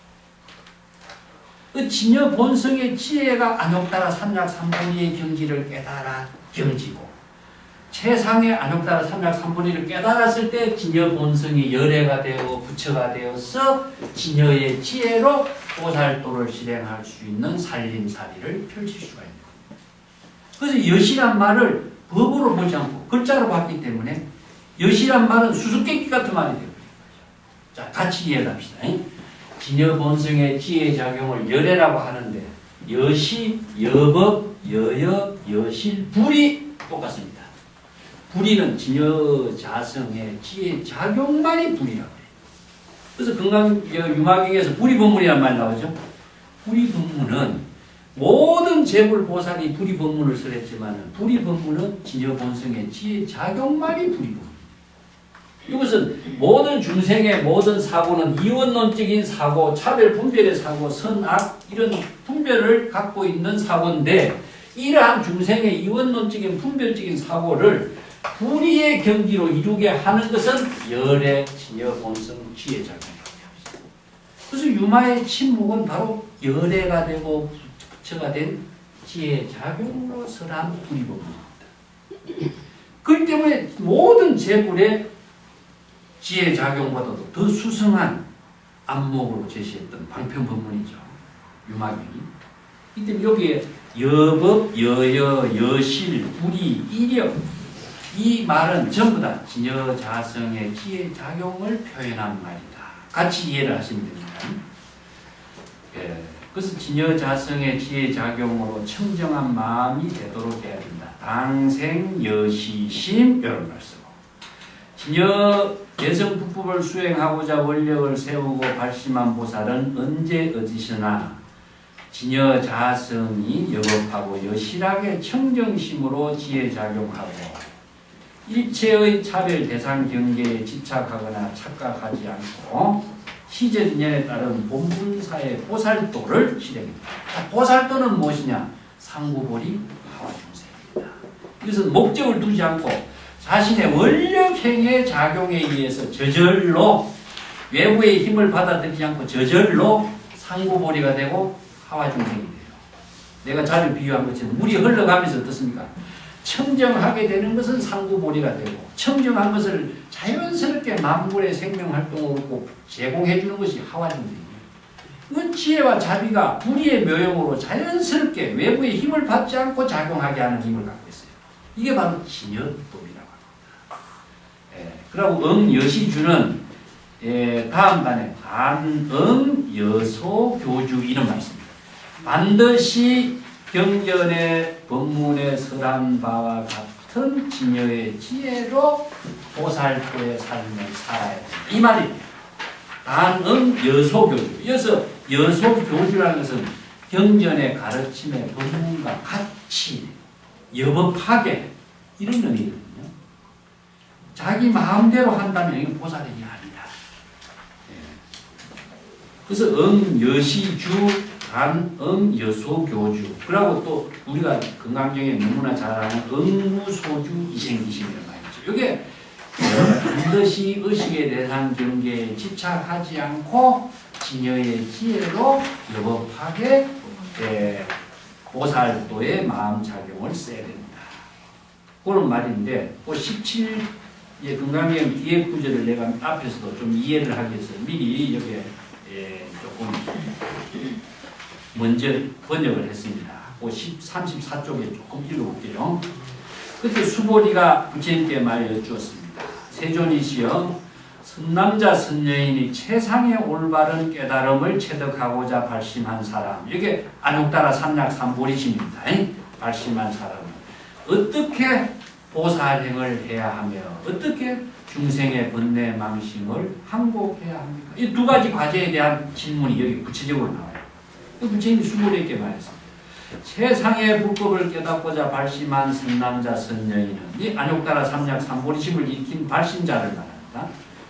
그 진여 본성의 지혜가 안욕따라 삼약삼분이의 경지를 깨달아 경지고 최상의 안욕따라 삼약삼분이를 깨달았을 때 진여 본성이 열애가 되어 부처가 되어서 진여의 지혜로 보살도를 실행할 수 있는 살림살이를 펼칠 수가 있는 겁니다. 그래서 여시란 말을 법으로 보지 않고 글자로 봤기 때문에 여시란 말은 수수께끼 같은 말이 되는 거죠. 자, 같이 이해합시다. 진여 본성의 지혜 작용을 열애라고 하는데 여시, 여법, 여여, 여실, 불이 똑같습니다. 불이는 진여 자성의 지혜 작용만이 불이라고 해요. 그래서 유마경에서 불이법문이라는 말이 나오죠. 불이법문은 모든 재불보살이 불이법문을 설했지만 불이법문은 진여 본성의 지혜 작용만이 불이법문. 이것은 모든 중생의 모든 사고는 이원론적인 사고, 차별 분별의 사고, 선악 이런 분별을 갖고 있는 사고인데 이러한 중생의 이원론적인 분별적인 사고를 불의의 경지로 이루게 하는 것은 열의 진여 본성 지혜 작용입니다. 그래서 유마의 침묵은 바로 열애가 되고 부처가 된 지혜 작용으로 설한 불이법문입니다. 그렇기 때문에 모든 재불의 지혜 작용보다도 더 수성한 안목으로 제시했던 방편법문이죠. 유마경이. 이 때문에 여기에 여법, 여여, 여실, 불이, 이력 이 말은 전부 다 진여 자성의 지혜 작용을 표현한 말이다. 같이 이해를 하시면 됩니다. 예, 그래서 진여 자성의 지혜 작용으로 청정한 마음이 되도록 해야 된다. 당생여시심 이런 말씀. 진여 대성불법을 수행하고자 원력을 세우고 발심한 보살은 언제 어디서나 진여 자성이 여법하고 여실하게 청정심으로 지혜 작용하고 일체의 차별 대상 경계에 집착하거나 착각하지 않고 시제진연에 따른 본분사의 보살도를 실행합니다. 보살도는 무엇이냐? 상구보리 하와중생입니다. 이것은 목적을 두지 않고 자신의 원력행의 작용에 의해서 저절로 외부의 힘을 받아들이지 않고 저절로 상구보리가 되고 하와중생이 돼요. 내가 자주 비유한 것처럼 물이 흘러가면서 어떻습니까? 청정하게 되는 것은 상구보리가 되고 청정한 것을 자연스럽게 만물의 생명활동을 제공해 주는 것이 하와중생이에요. 그 지혜와 자비가 불의의 묘용으로 자연스럽게 외부의 힘을 받지 않고 작용하게 하는 힘을 갖고 있어요. 이게 바로 진여법이라고 합니다. 그리고 응여시주는 다음 단에 반응여소교주 이런 말씀입니다. 반드시 경전의 법문에 설한 바와 같은 진여의 지혜로 보살도의 삶을 살아야 된다. 이 말이에요. 반응여소교주. 이어서 여소교주라는 것은 경전의 가르침의 법문과 같이 여법하게 이런 의미거든요. 자기 마음대로 한다면 이건 보살이 아니다. 그래서 응여시주, 반응여소교주. 그리고 또 우리가 건강경에 너무나 잘 아는 응무소주 이생기심이라는 말이죠. 이게 반드시 의식의 대상 경계에 집착하지 않고 진여의 지혜로 여법하게 보살도의 마음작용을 써야 된다. 그런 말인데, 그 17의 건강경 뒤에 구절을 내가 앞에서도 좀 이해를 하기 위해서 미리 여기에 조금 먼저 번역을 했습니다. 그 34쪽에 조금 읽어볼게요. 그때 수보리가 부처님께 말을 여쭈었습니다. 세존이시여, 선남자 선여인이 최상의 올바른 깨달음을 체득하고자 발심한 사람, 이게 안욕따라 삼약 삼보리심입니다. 발심한 사람은 어떻게 보살행을 해야 하며 어떻게 중생의 번뇌 망심을 항복해야 합니까? 이 두 가지 과제에 대한 질문이 여기 구체적으로 나와요. 부처님이 수보리에게 말했습니다. 최상의 불법을 깨닫고자 발심한 선남자 선여인은 이 안욕따라 삼약 삼보리심을 익힌 발심자를 말합니다.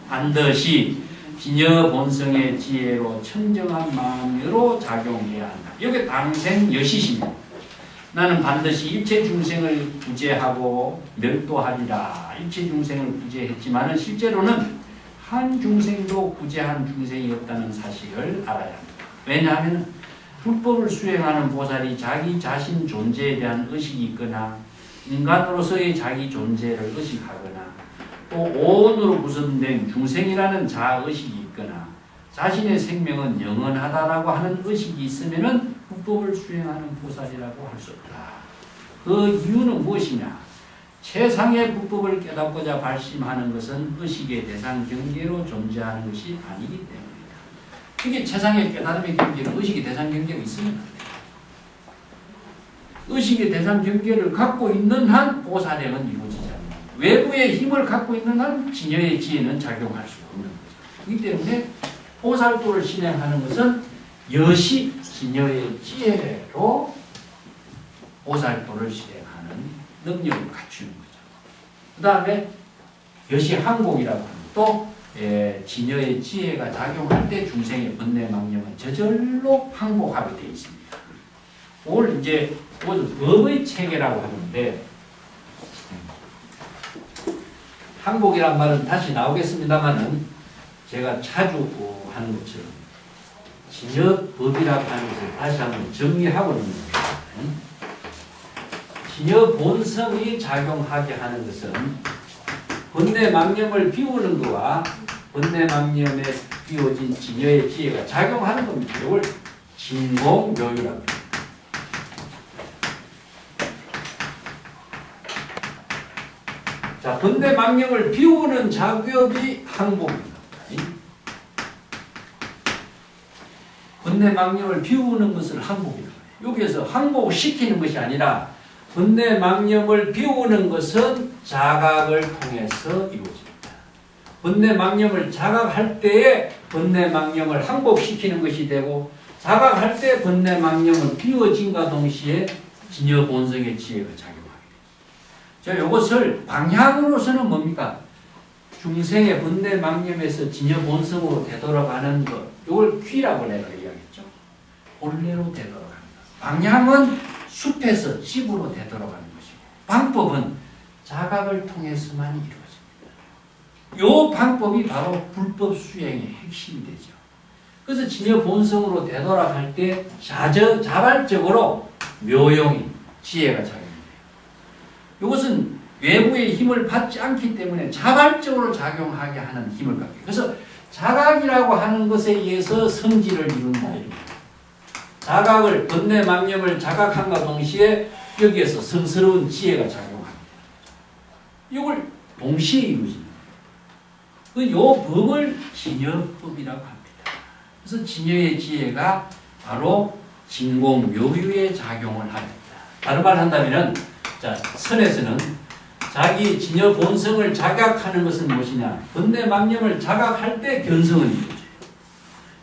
반드시 진여 본성의 지혜로 청정한 마음으로 작용해야 한다. 이게 당생 여시십니다. 나는 반드시 일체 중생을 구제하고 멸도하리라. 일체 중생을 구제했지만 실제로는 한 중생도 구제한 중생이 없다는 사실을 알아야 합니다. 왜냐하면 불법을 수행하는 보살이 자기 자신 존재에 대한 의식이 있거나 인간으로서의 자기 존재를 의식하거나 또 오온으로 구성된 중생이라는 자아의식이 있거나 자신의 생명은 영원하다라고 하는 의식이 있으면 불법을 수행하는 보살이라고 할 수 없다. 그 이유는 무엇이냐? 최상의 불법을 깨닫고자 발심하는 것은 의식의 대상 경계로 존재하는 것이 아니기 때문이다. 이게 최상의 깨달음의 경계는 의식의 대상 경계가 있으면 안 돼요. 의식의 대상 경계를 갖고 있는 한 보살행은 이루어지지 않는다. 외부의 힘을 갖고 있는 한 진여의 지혜는 작용할 수 없는 거죠. 그렇기 때문에 보살도를 실행하는 것은 여시 진여의 지혜로 보살도를 실행하는 능력을 갖추는 거죠. 그 다음에 여시 항복이라고 하는 또 진여의 지혜가 작용할 때 중생의 번뇌 망념은 저절로 항복하게 되어 있습니다. 그걸 이제 법의 체계라고 하는데, 항복이란 말은 다시 나오겠습니다만은 제가 자주 하는 것처럼 진여법이라고 하는 것을 다시 한번 정리하고 있는 겁니다. 진여 본성이 작용하게 하는 것은 번뇌 망념을 비우는 것과 번뇌 망념에 비워진 진여의 지혜가 작용하는 겁니다. 이걸 진공묘유라고 합니다. 자, 번뇌 망념을 비우는 작업이 항복입니다. 번뇌 망념을 비우는 것을 항복이라고 해요. 여기에서 항복시키는 것이 아니라 번뇌 망념을 비우는 것은 자각을 통해서 이루어집니다. 번뇌 망념을 자각할 때에 번뇌 망념을 항복시키는 것이 되고, 자각할 때 번뇌 망념을 비워진과 동시에 진여 본성의 지혜가 작용하게 됩니다. 자, 이것을 방향으로서는 뭡니까? 중생의 번뇌 망념에서 진여 본성으로 되돌아가는 것, 이걸 귀라고 내가 이야기했죠. 본래로 되돌아가는 것. 방향은 숲에서 집으로 되돌아가는 것이고, 방법은 자각을 통해서만 이루어집니다. 요 방법이 바로 불법 수행의 핵심이 되죠. 그래서 진여 본성으로 되돌아갈 때 자발적으로 묘용이 지혜가 작용돼요. 이것은 외부의 힘을 받지 않기 때문에 자발적으로 작용하게 하는 힘을 갖게. 그래서 자각이라고 하는 것에 의해서 성질을 이룬다. 자각을 번뇌망념을 자각함과 동시에 여기에서 성스러운 지혜가 작용합니다. 이걸 동시에 이루어집니다. 이 법을 진여법이라고 합니다. 그래서 진여의 지혜가 바로 진공묘유의 작용을 합니다. 다른 말 한다면은, 자, 선에서는 자기 진여 본성을 자각하는 것은 무엇이냐? 번뇌망념을 자각할 때 견성은 이루어져요.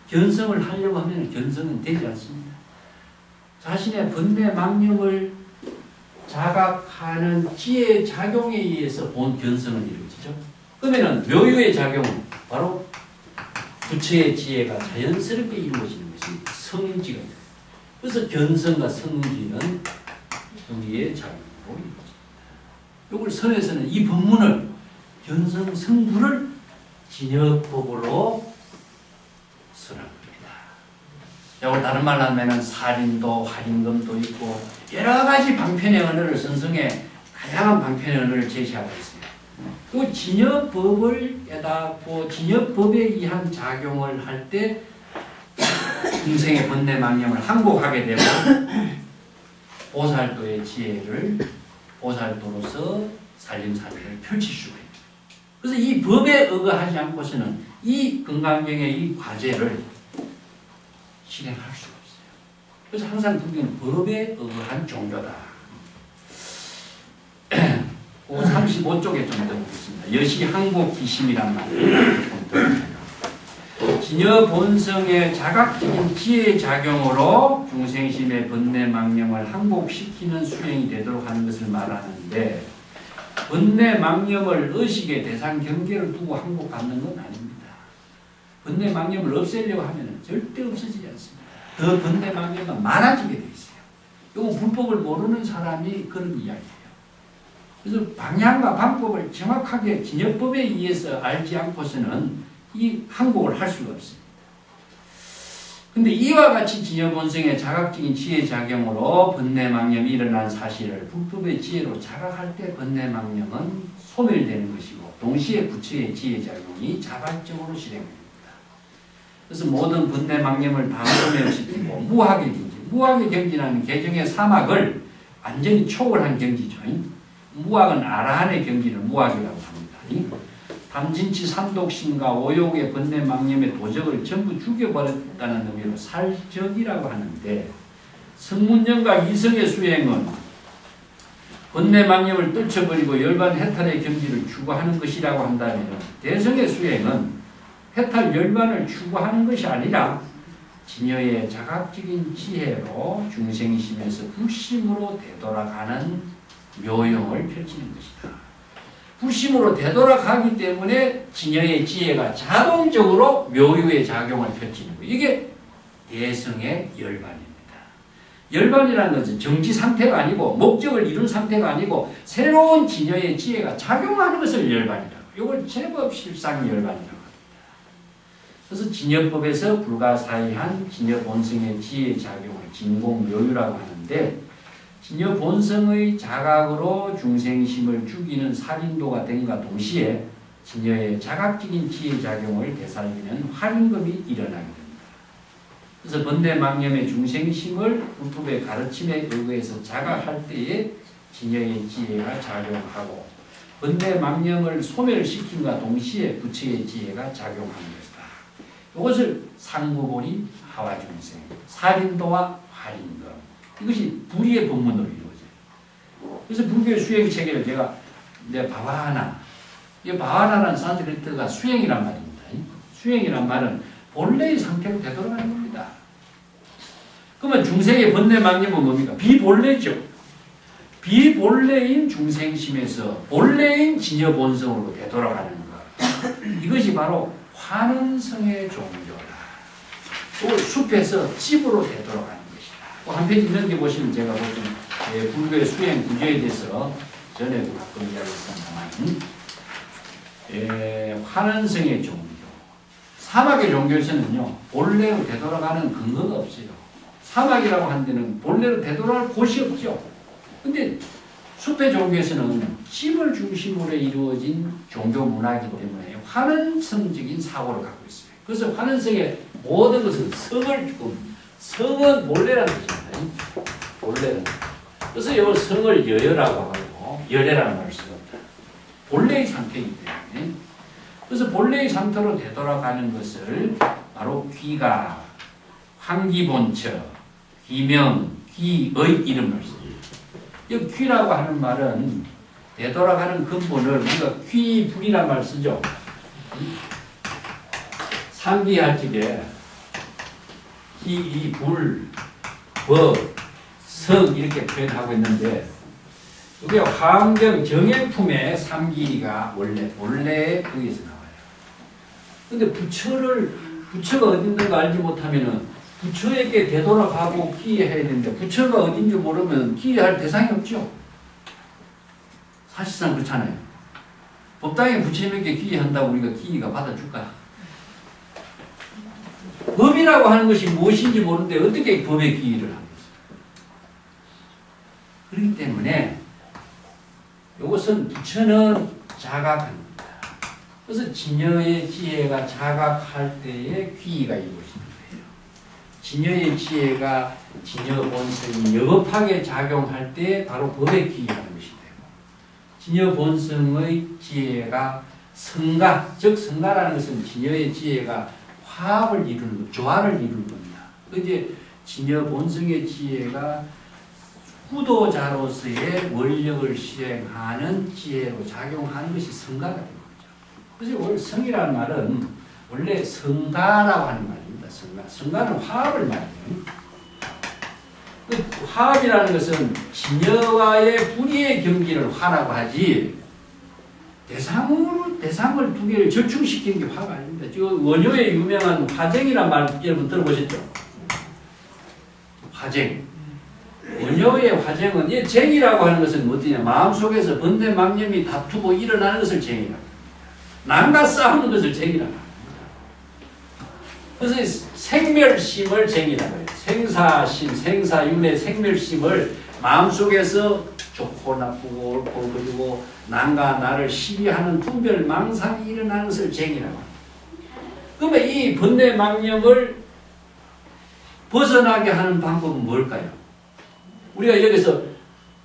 견성을 하려고 하면 견성은 되지 않습니다. 자신의 번뇌망념을 자각하는 지혜의 작용에 의해서 본 견성은 이루어지죠. 그러면은 묘유의 작용은 바로 부처의 지혜가 자연스럽게 이루어지는 것이 성지가 돼요. 그래서 견성과 성지는 성지의 작용으로 이루어집니다. 이걸 선에서는 이 법문을 견성 성부를 진여법으로 설한 겁니다. 다른 말로 하면은 살인도 활임금도 있고 여러 가지 방편의 언어를 선성해 다양한 방편의 언어를 제시하고 있습니다. 그 진여법을 깨닫고 진여법에 의한 작용을 할 때 중생의 번뇌망념을 항복하게 되고 보살도의 지혜를 보살도로서 살림살이를 펼칠 수가 있습니다. 그래서 이 법에 의거하지 않고서는 이 건강경의 이 과제를 실행할 수가 없어요. 그래서 항상 불교는 법에 의거한 종교다. 35쪽에 좀 더 보겠습니다. 여시 항복기심이란 말을 진여 본성의 자각적인 지혜의 작용으로 중생심의 번뇌망념을 항복시키는 수행이 되도록 하는 것을 말하는데, 번뇌망념을 의식의 대상 경계를 두고 항복하는 건 아닙니다. 번뇌망념을 없애려고 하면 절대 없어지지 않습니다. 더 번뇌망념은 많아지게 돼 있어요. 이건 불법을 모르는 사람이 그런 이야기예요. 그래서 방향과 방법을 정확하게 진여법에 의해서 알지 않고서는 이 항복을 할 수가 없습니다. 근데 이와 같이 진여본성의 자각적인 지혜 작용으로 번뇌망념이 일어난 사실을 불법의 지혜로 자각할 때 번뇌망념은 소멸되는 것이고 동시에 부처의 지혜 작용이 자발적으로 실행됩니다. 그래서 모든 번뇌망념을 다 소멸시키고 무학의 경지, 무학의 경지라는 개정의 사막을 완전히 초월한 경지죠. 무학은 아라한의 경지를 무학이라고 합니다. 탐진치 삼독심과 오욕의 번뇌망념의 도적을 전부 죽여버렸다는 의미로 살적이라고 하는데, 성문정과 이성의 수행은 번뇌망념을 떨쳐버리고 열반 해탈의 경지를 추구하는 것이라고 한다면, 대성의 수행은 해탈 열반을 추구하는 것이 아니라 진여의 자각적인 지혜로 중생심에서 불심으로 되돌아가는 묘용을 펼치는 것이다. 불심으로 되돌아가기 때문에 진여의 지혜가 자동적으로 묘유의 작용을 펼치는 거예요. 이게 대성의 열반입니다. 열반이라는 것은 정지 상태가 아니고 목적을 이룬 상태가 아니고 새로운 진여의 지혜가 작용하는 것을 열반이라고. 이걸 제법 실상 열반이라고 합니다. 그래서 진여법에서 불가사의한 진여 본성의 지혜 작용을 진공묘유라고 하는데, 진여 본성의 자각으로 중생심을 죽이는 살인도가 됨과 동시에 진여의 자각적인 지혜 작용을 되살리는 활임금이 일어나게 됩니다. 그래서 번뇌망념의 중생심을 불법의 가르침에 의거해서 자각할 때에 진여의 지혜가 작용하고 번뇌망념을 소멸시킨과 동시에 부처의 지혜가 작용하는 것이다. 이것을 상무보리 하와중생, 살인도와 활임금, 이것이 불의의 법문으로 이루어져요. 그래서 불교의 수행 체계를 제가 바와하나, 이 바와하나라는 산스크리트가 수행이란 말입니다. 수행이란 말은 본래의 상태로 되돌아가는 겁니다. 그러면 중생의 번뇌망념은 뭡니까? 비본래죠. 비본래인 중생심에서 본래인 진여본성으로 되돌아가는 것. 이것이 바로 환원성의 종교다. 숲에서 집으로 되돌아가는 한 페이지 넘겨보시면 제가 보통 불교의 수행 구조에 대해서 전에도 가끔 이야기했습니다만 환원성의 종교, 사막의 종교에서는요 본래로 되돌아가는 근거가 없어요. 사막이라고 하는 데는 본래로 되돌아갈 곳이 없죠. 근데 숲의 종교에서는 찜을 중심으로 이루어진 종교 문화이기 때문에 환원성적인 사고를 갖고 있어요. 그래서 환원성의 모든 것은 성은 본래라는 뜻이잖아요. 본래는. 그래서 이 성을 여여라고 하고 열애라는 말을 쓰거든요. 본래의 상태이기 때문에. 그래서 본래의 상태로 되돌아가는 것을 바로 귀가, 환기본처, 귀명, 귀의 이름을 써요. 이 귀라고 하는 말은 되돌아가는 근본을 우리가 귀불이란 말을 쓰죠. 상기할 적에 기, 불, 법, 성 이렇게 표현하고 있는데 이게 화엄경 정액품의 삼기가 원래 거기에서 나와요. 근데 부처가 어디 있는 거 알지 못하면은 부처에게 되돌아가고 기해야 되는데 부처가 어딘지 모르면 기할 대상이 없죠. 사실상 그렇잖아요. 법당에 부처님에게 기한다고 우리가 기가 받아줄까? 법이라고 하는 것이 무엇인지 모르는데 어떻게 법에 기를 하겠어요? 그렇기 때문에 이것은 부처는 자각합니다. 그래서 진여의 지혜가 자각할 때에 귀가 이루어지는 거예요. 진여의 지혜가 진여 본성이 여겁하게 작용할 때 바로 법에 기하는 것이 되고 진여 본성의 지혜가 성가, 즉 성가라는 것은 진여의 지혜가 화합을 이루는 것, 조화를 이루는 겁니다. 이제 진여 본성의 지혜가 후도자로서의 원력을 시행하는 지혜로 작용하는 것이 성가가 되는 거죠. 그래서 원래 성이라는 말은 원래 성가라고 하는 말입니다. 성가는 화합을 말해요. 그 화합이라는 것은 진여와의 불의의 경기를 화라고 하지 대상을 두 개를 절충시키는 게 화가 아닙니다. 지금 원효의 유명한 화쟁이라는 말 여러분 들어보셨죠? 화쟁. 원효의 화쟁은 이 쟁이라고 하는 것은 어떠냐? 마음속에서 번뇌망념이 다투고 일어나는 것을 쟁이라고 합니다. 남과 싸우는 것을 쟁이라고 합니다. 그래서 생멸심을 쟁이라고 해요. 생사심, 생사윤의 생멸심을 마음속에서 좋고 나쁘고 옳고 그리고 남과 나를 시비하는 분별망상이 일어나는 것을 쟁이라고 합니다. 그러면 이 번뇌망념을 벗어나게 하는 방법은 뭘까요? 우리가 여기서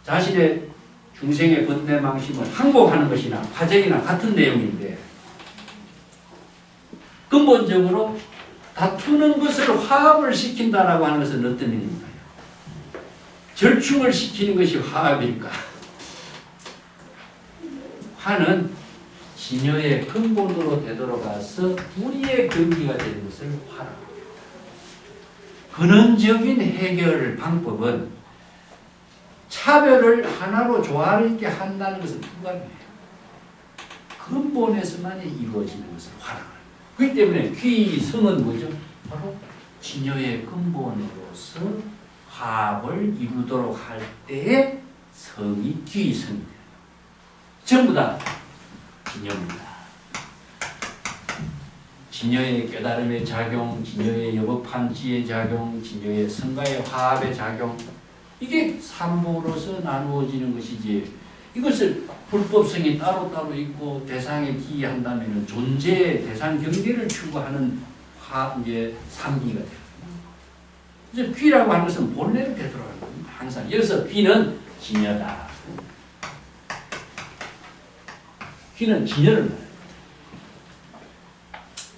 자신의 중생의 번뇌망심을 항복하는 것이나 화쟁이나 같은 내용인데 근본적으로 다투는 것을 화합을 시킨다라고 하는 것은 어떤 의미인가요? 절충을 시키는 것이 화합일까? 화는 진여의 근본으로 되돌아가서 불의의 근기가 되는 것을 화라고 합니다. 근원적인 해결 방법은 차별을 하나로 조화를 있게 한다는 것은 불가능해요. 근본에서만 이루어지는 것을 화라고 합니다. 그렇기 때문에 귀성은 뭐죠? 바로 진여의 근본으로서 화합을 이루도록 할 때의 성이 귀성입니다. 전부 다 진여입니다. 진여의 깨달음의 작용, 진여의 여법한 지의 작용, 진여의 성가의 화합의 작용 이게 삼보로서 나누어지는 것이지 이것을 불법성이 따로따로 있고 대상에 기한다면 존재의 대상 경계를 추구하는 이제 삼기가 돼요. 이제 귀라고 하는 것은 본래로 되돌아가는 겁니다. 항상 여기서 귀는 진여다. 귀는 진여를 말해요.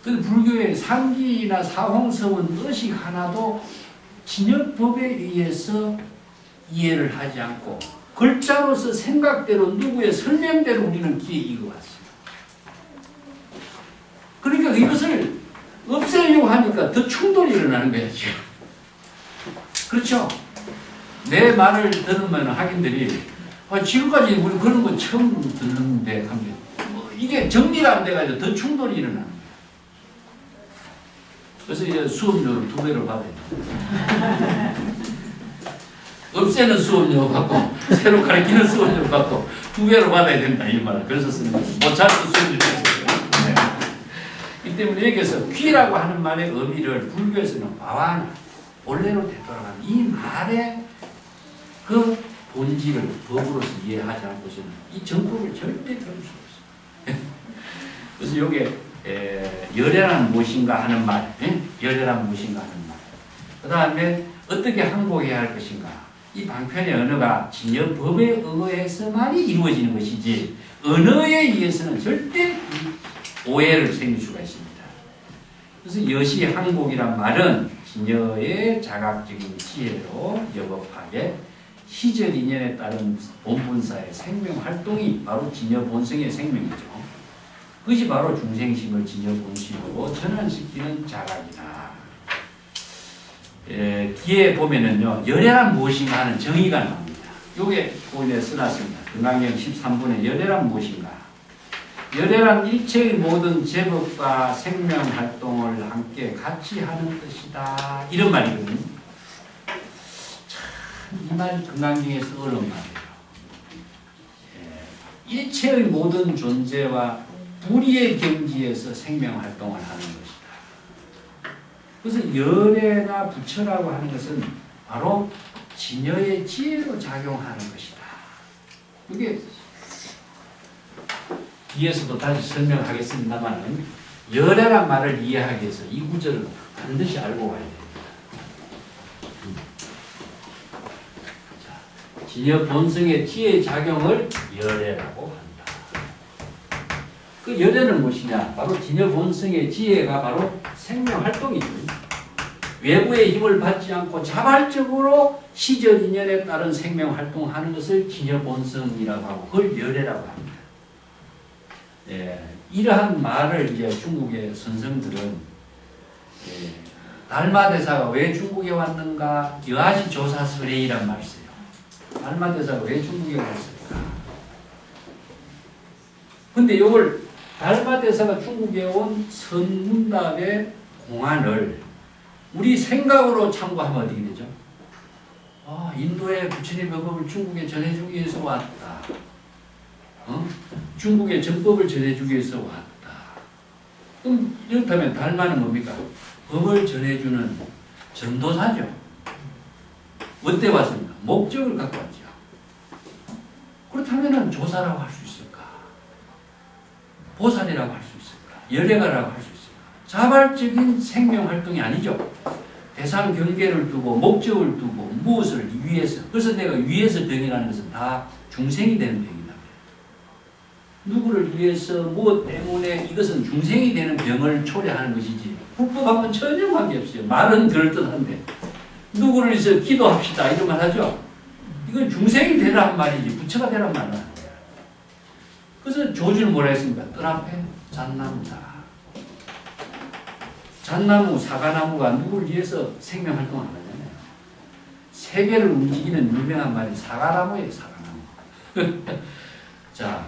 근데 불교의 상기나 사홍성은 의식 하나도 진여법에 의해서 이해를 하지 않고 글자로서 생각대로 누구의 설명대로 우리는 귀에 익어왔어요. 그러니까 이것을 없애려고 하니까 더 충돌이 일어나는 거예요. 그렇죠? 내 말을 들으면 학인들이 지금까지 우리 그런 거 처음 듣는데 이게 정리가 안 돼가지고 더 충돌이 일어나는 거예요. 그래서 이제 수업료를 2배로 받아요. 없애는 수업료 받고 새로 가르치는 수업료 받고 두 배로 받아야 된다 이 말을 그래서 쓰는 거예요. 모차르트 수업료 이 때문에 여기서 귀라고 하는 말의 의미를 불교에서는 바와나 본래로 되돌아가는 이 말의 그 본질을 법으로서 이해하지 않고서는 이 정법을 절대 배울 수 없어요. 그래서 요게 열애란 무엇인가 하는 말, 열애란 무엇인가 하는 말. 그 다음에 어떻게 항복해야 할 것인가. 이 방편의 언어가 진여법에 의해서만이 이루어지는 것이지 언어에 의해서는 절대 오해를 생길 수가 있습니다. 그래서 여시 항복이란 말은 진여의 자각적인 지혜로 여법하게 시절 인연에 따른 본분사의 생명 활동이 바로 진여 본성의 생명이죠. 그것이 바로 중생심을 진여 본심으로 전환시키는 자각이다. 뒤에 보면은요, 열애란 무엇인가 하는 정의가 나옵니다. 요게 본에 써놨습니다. 금강경 13분에 열애란 무엇인가? 열애란 일체의 모든 제법과 생명 활동을 함께 같이 하는 것이다. 이런 말이거든요. 참, 이 말이 금강경에서 어려운 말이에요. 일체의 모든 존재와 불의의 경지에서 생명 활동을 하는 것이다. 그래서 열애나 부처라고 하는 것은 바로 진여의 지혜로 작용하는 것이다. 이게 뒤에서도 다시 설명하겠습니다만 열애란 말을 이해하기 위해서 이 구절을 반드시 알고 가야 됩니다. 자, 진여 본성의 지혜의 작용을 열애라고 한다. 그 열애는 무엇이냐? 바로 진여 본성의 지혜가 바로 생명 활동이죠. 외부의 힘을 받지 않고 자발적으로 시절 인연에 따른 생명 활동하는 것을 진여 본성이라고 하고 그걸 열애라고 합니다. 이러한 말을 이제 중국의 선생들은 달마대사가 왜 중국에 왔는가? 여하시 조사설해이란 말을 써요. 달마대사가 왜 중국에 왔을까? 근데 이걸 달마대사가 중국에 온 선문답의 공안을 우리 생각으로 참고하면 어떻게 되죠? 인도의 부처님의 법을 중국에 전해주기 위해서 왔다. 중국의 정법을 전해주기 위해서 왔다. 그럼 이렇다면 달마는 뭡니까? 법을 전해주는 전도사죠. 어때 왔습니까? 목적을 갖고 왔죠. 그렇다면 조사라고 할 수 있을까? 보살이라고 할 수 있을까? 열애가라고 할 수 있을까? 자발적인 생명활동이 아니죠. 대상 경계를 두고 목적을 두고 무엇을 위해서. 그래서 내가 위해서 병이라는 것은 다 중생이 되는 병이다. 누구를 위해서 무엇 때문에 이것은 중생이 되는 병을 초래하는 것이지 불법하고는 전혀 관계없어요. 말은 그럴듯한데 누구를 위해서 기도합시다 이런 말 하죠. 이건 중생이 되라는 말이지 부처가 되라는 말은 아니에요. 그래서 조주는 뭐라 했습니까? 뜰 앞에 잣나무다. 잣나무, 사과나무가 누구를 위해서 생명활동을 하느냐면 세계를 움직이는 유명한 말이 사과나무예요. 사과나무. 자,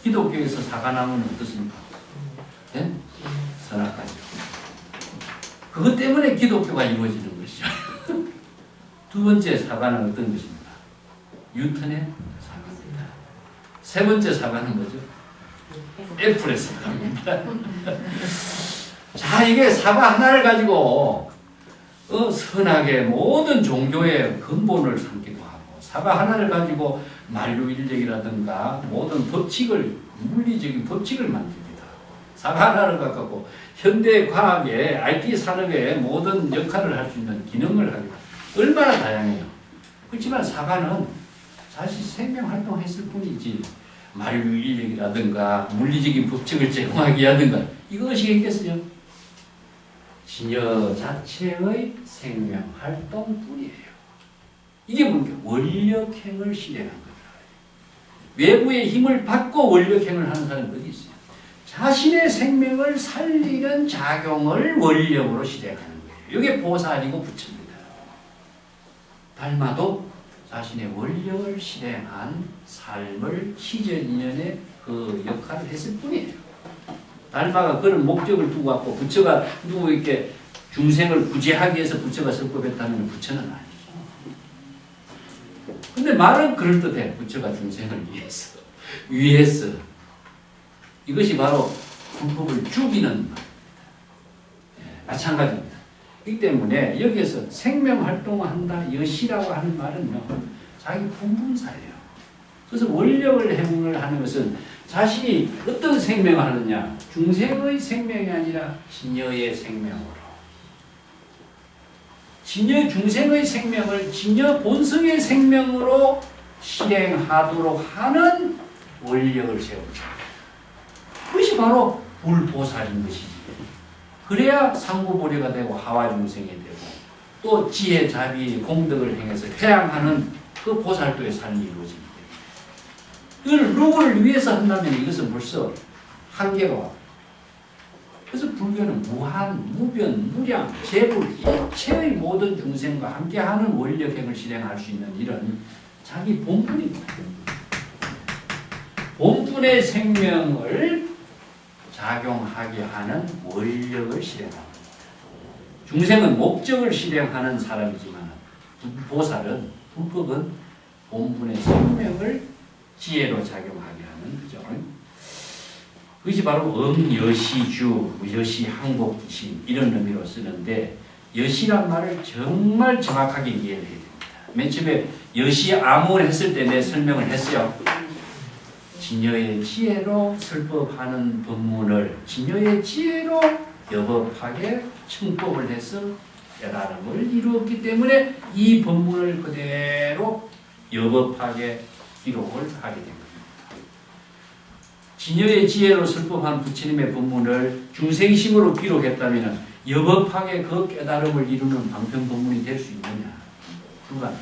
기독교에서 사과나무는 어떻습니까? 네? 선악과죠. 그것 때문에 기독교가 이루어지는 것이죠. 두 번째 사과는 어떤 것입니까? 뉴턴의 사과입니다. 세 번째 사과는 뭐죠? 애플의 사과입니다. 자, 이게 사과 하나를 가지고 선악의 모든 종교의 근본을 삼기도 하고 사과 하나를 가지고 만류인력이라든가 모든 법칙을 물리적인 법칙을 만듭니다. 사과 하나를 갖고 현대 과학의 IT 산업의 모든 역할을 할 수 있는 기능을 하기도 얼마나 다양해요. 그렇지만 사과는 사실 생명 활동했을 뿐이지 만류인력이라든가 물리적인 법칙을 제공하기 하든가 이것이 있겠어요? 진여 자체의 생명 활동뿐이에요. 이게 뭡니까? 원력행을 실행한 거다. 외부의 힘을 받고 원력행을 하는 사람이 어디 있어요? 자신의 생명을 살리는 작용을 원력으로 실행하는 거예요. 이게 보살이고 부처입니다. 달마도 자신의 원력을 실행한 삶을 시절 인연의 그 역할을 했을 뿐이에요. 달마가 그런 목적을 두고 왔고 부처가 누구 이렇게 중생을 구제하기 위해서 부처가 설법했다면 부처는 아니죠. 근데 말은 그럴듯해. 부처가 중생을 위해서. 위해서. 이것이 바로 불법을 죽이는 말입니다. 마찬가지입니다. 이 때문에 여기에서 생명활동을 한다, 여시라고 하는 말은요, 자기 분분사예요. 그래서 원력을 행을 하는 것은 자신이 어떤 생명을 하느냐, 중생의 생명이 아니라 진여의 생명으로. 진여 중생의 생명을 진여 본성의 생명으로 실행하도록 하는 원력을 세우자. 그것이 바로 불보살인 것이지. 그래야 상구보리가 되고 하와 중생이 되고 또 지혜, 자비, 공덕을 행해서 회양하는 그 보살도의 삶이 이루어집니다. 이걸 누구를 위해서 한다면 이것은 벌써 한계가 와. 그래서 불교는 무한, 무변, 무량, 재불, 일체의 모든 중생과 함께하는 원력행을 실행할 수 있는 이런 자기 본분입니다. 본분의 생명을 작용하게 하는 원력을 실행합니다. 중생은 목적을 실행하는 사람이지만 보살은, 불법은 본분의 생명을 지혜로 작용하게 하는 거죠. 그것이 바로 음여시주, 여시항복심 이런 의미로 쓰는데 여시란 말을 정말 정확하게 이해를 해야 됩니다. 맨 처음에 여시아무를 했을 때 내 설명을 했어요. 진여의 지혜로 설법하는 법문을 진여의 지혜로 여법하게 청법을 해서 깨달음을 이루었기 때문에 이 법문을 그대로 여법하게 기록을 하게 됩니다. 진여의 지혜로 설법한 부처님의 법문을 중생심으로 기록했다면 여법하게 그 깨달음을 이루는 방편법문이 될 수 있느냐? 불가능.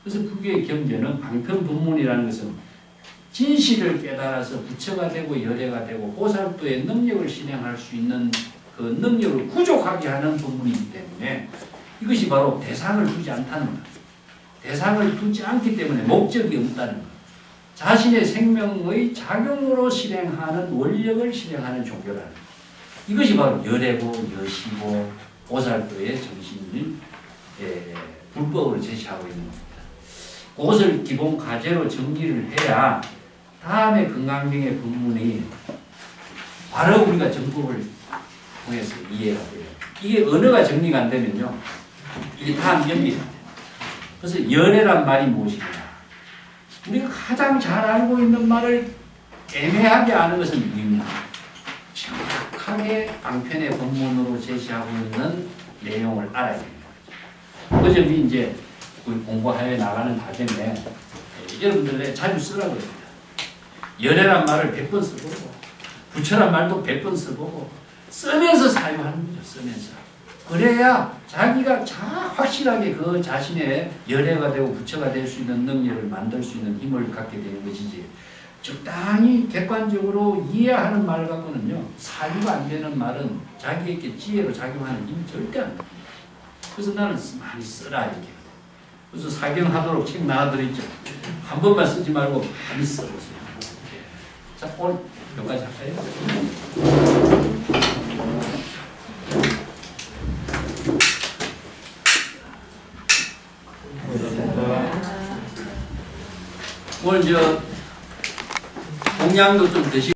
그래서 불교의 경전은 방편법문이라는 것은 진실을 깨달아서 부처가 되고 열애가 되고 보살도의 능력을 실행할 수 있는 그 능력을 구족하게 하는 법문이기 때문에 이것이 바로 대상을 두지 않다는 것. 대상을 두지 않기 때문에 목적이 없다는 것. 자신의 생명의 작용으로 실행하는 원력을 실행하는 종교라는 것. 이것이 바로 열애고 여시고 보살도의 정신을 불법으로 제시하고 있는 겁니다. 그것을 기본 과제로 정리를 해야 다음에 건강명의 법문이 바로 우리가 정법을 통해서 이해가 돼요. 이게 언어가 정리가 안 되면요, 이게 다음 연결이 안 돼요. 그래서 열애란 말이 무엇이냐? 우리가 가장 잘 알고 있는 말을 애매하게 아는 것은 유입니다. 정확하게 방편의 법문으로 제시하고 있는 내용을 알아야 됩니다. 그 점이 이제 공부하여 나가는 과정에 여러분들에 자주 쓰라고 합니다. 열애란 말을 100번 써보고 부처란 말도 100번 써보고 쓰면서 사용하는 거죠. 쓰면서. 그래야 자기가 확실하게 그 자신의 열애가 되고 부처가 될 수 있는 능력을 만들 수 있는 힘을 갖게 되는 것이지, 적당히 객관적으로 이해하는 말 갖고는요, 사유가 안 되는 말은 자기에게 지혜로 작용하는 힘이 절대 안 됩니다. 그래서 나는 많이 쓰라 이렇게. 그래서 사경하도록 책 나와드렸죠. 한 번만 쓰지 말고 많이 써보세요. 자, 오늘 여기까지 할까요? 오늘 공양도 좀 드시고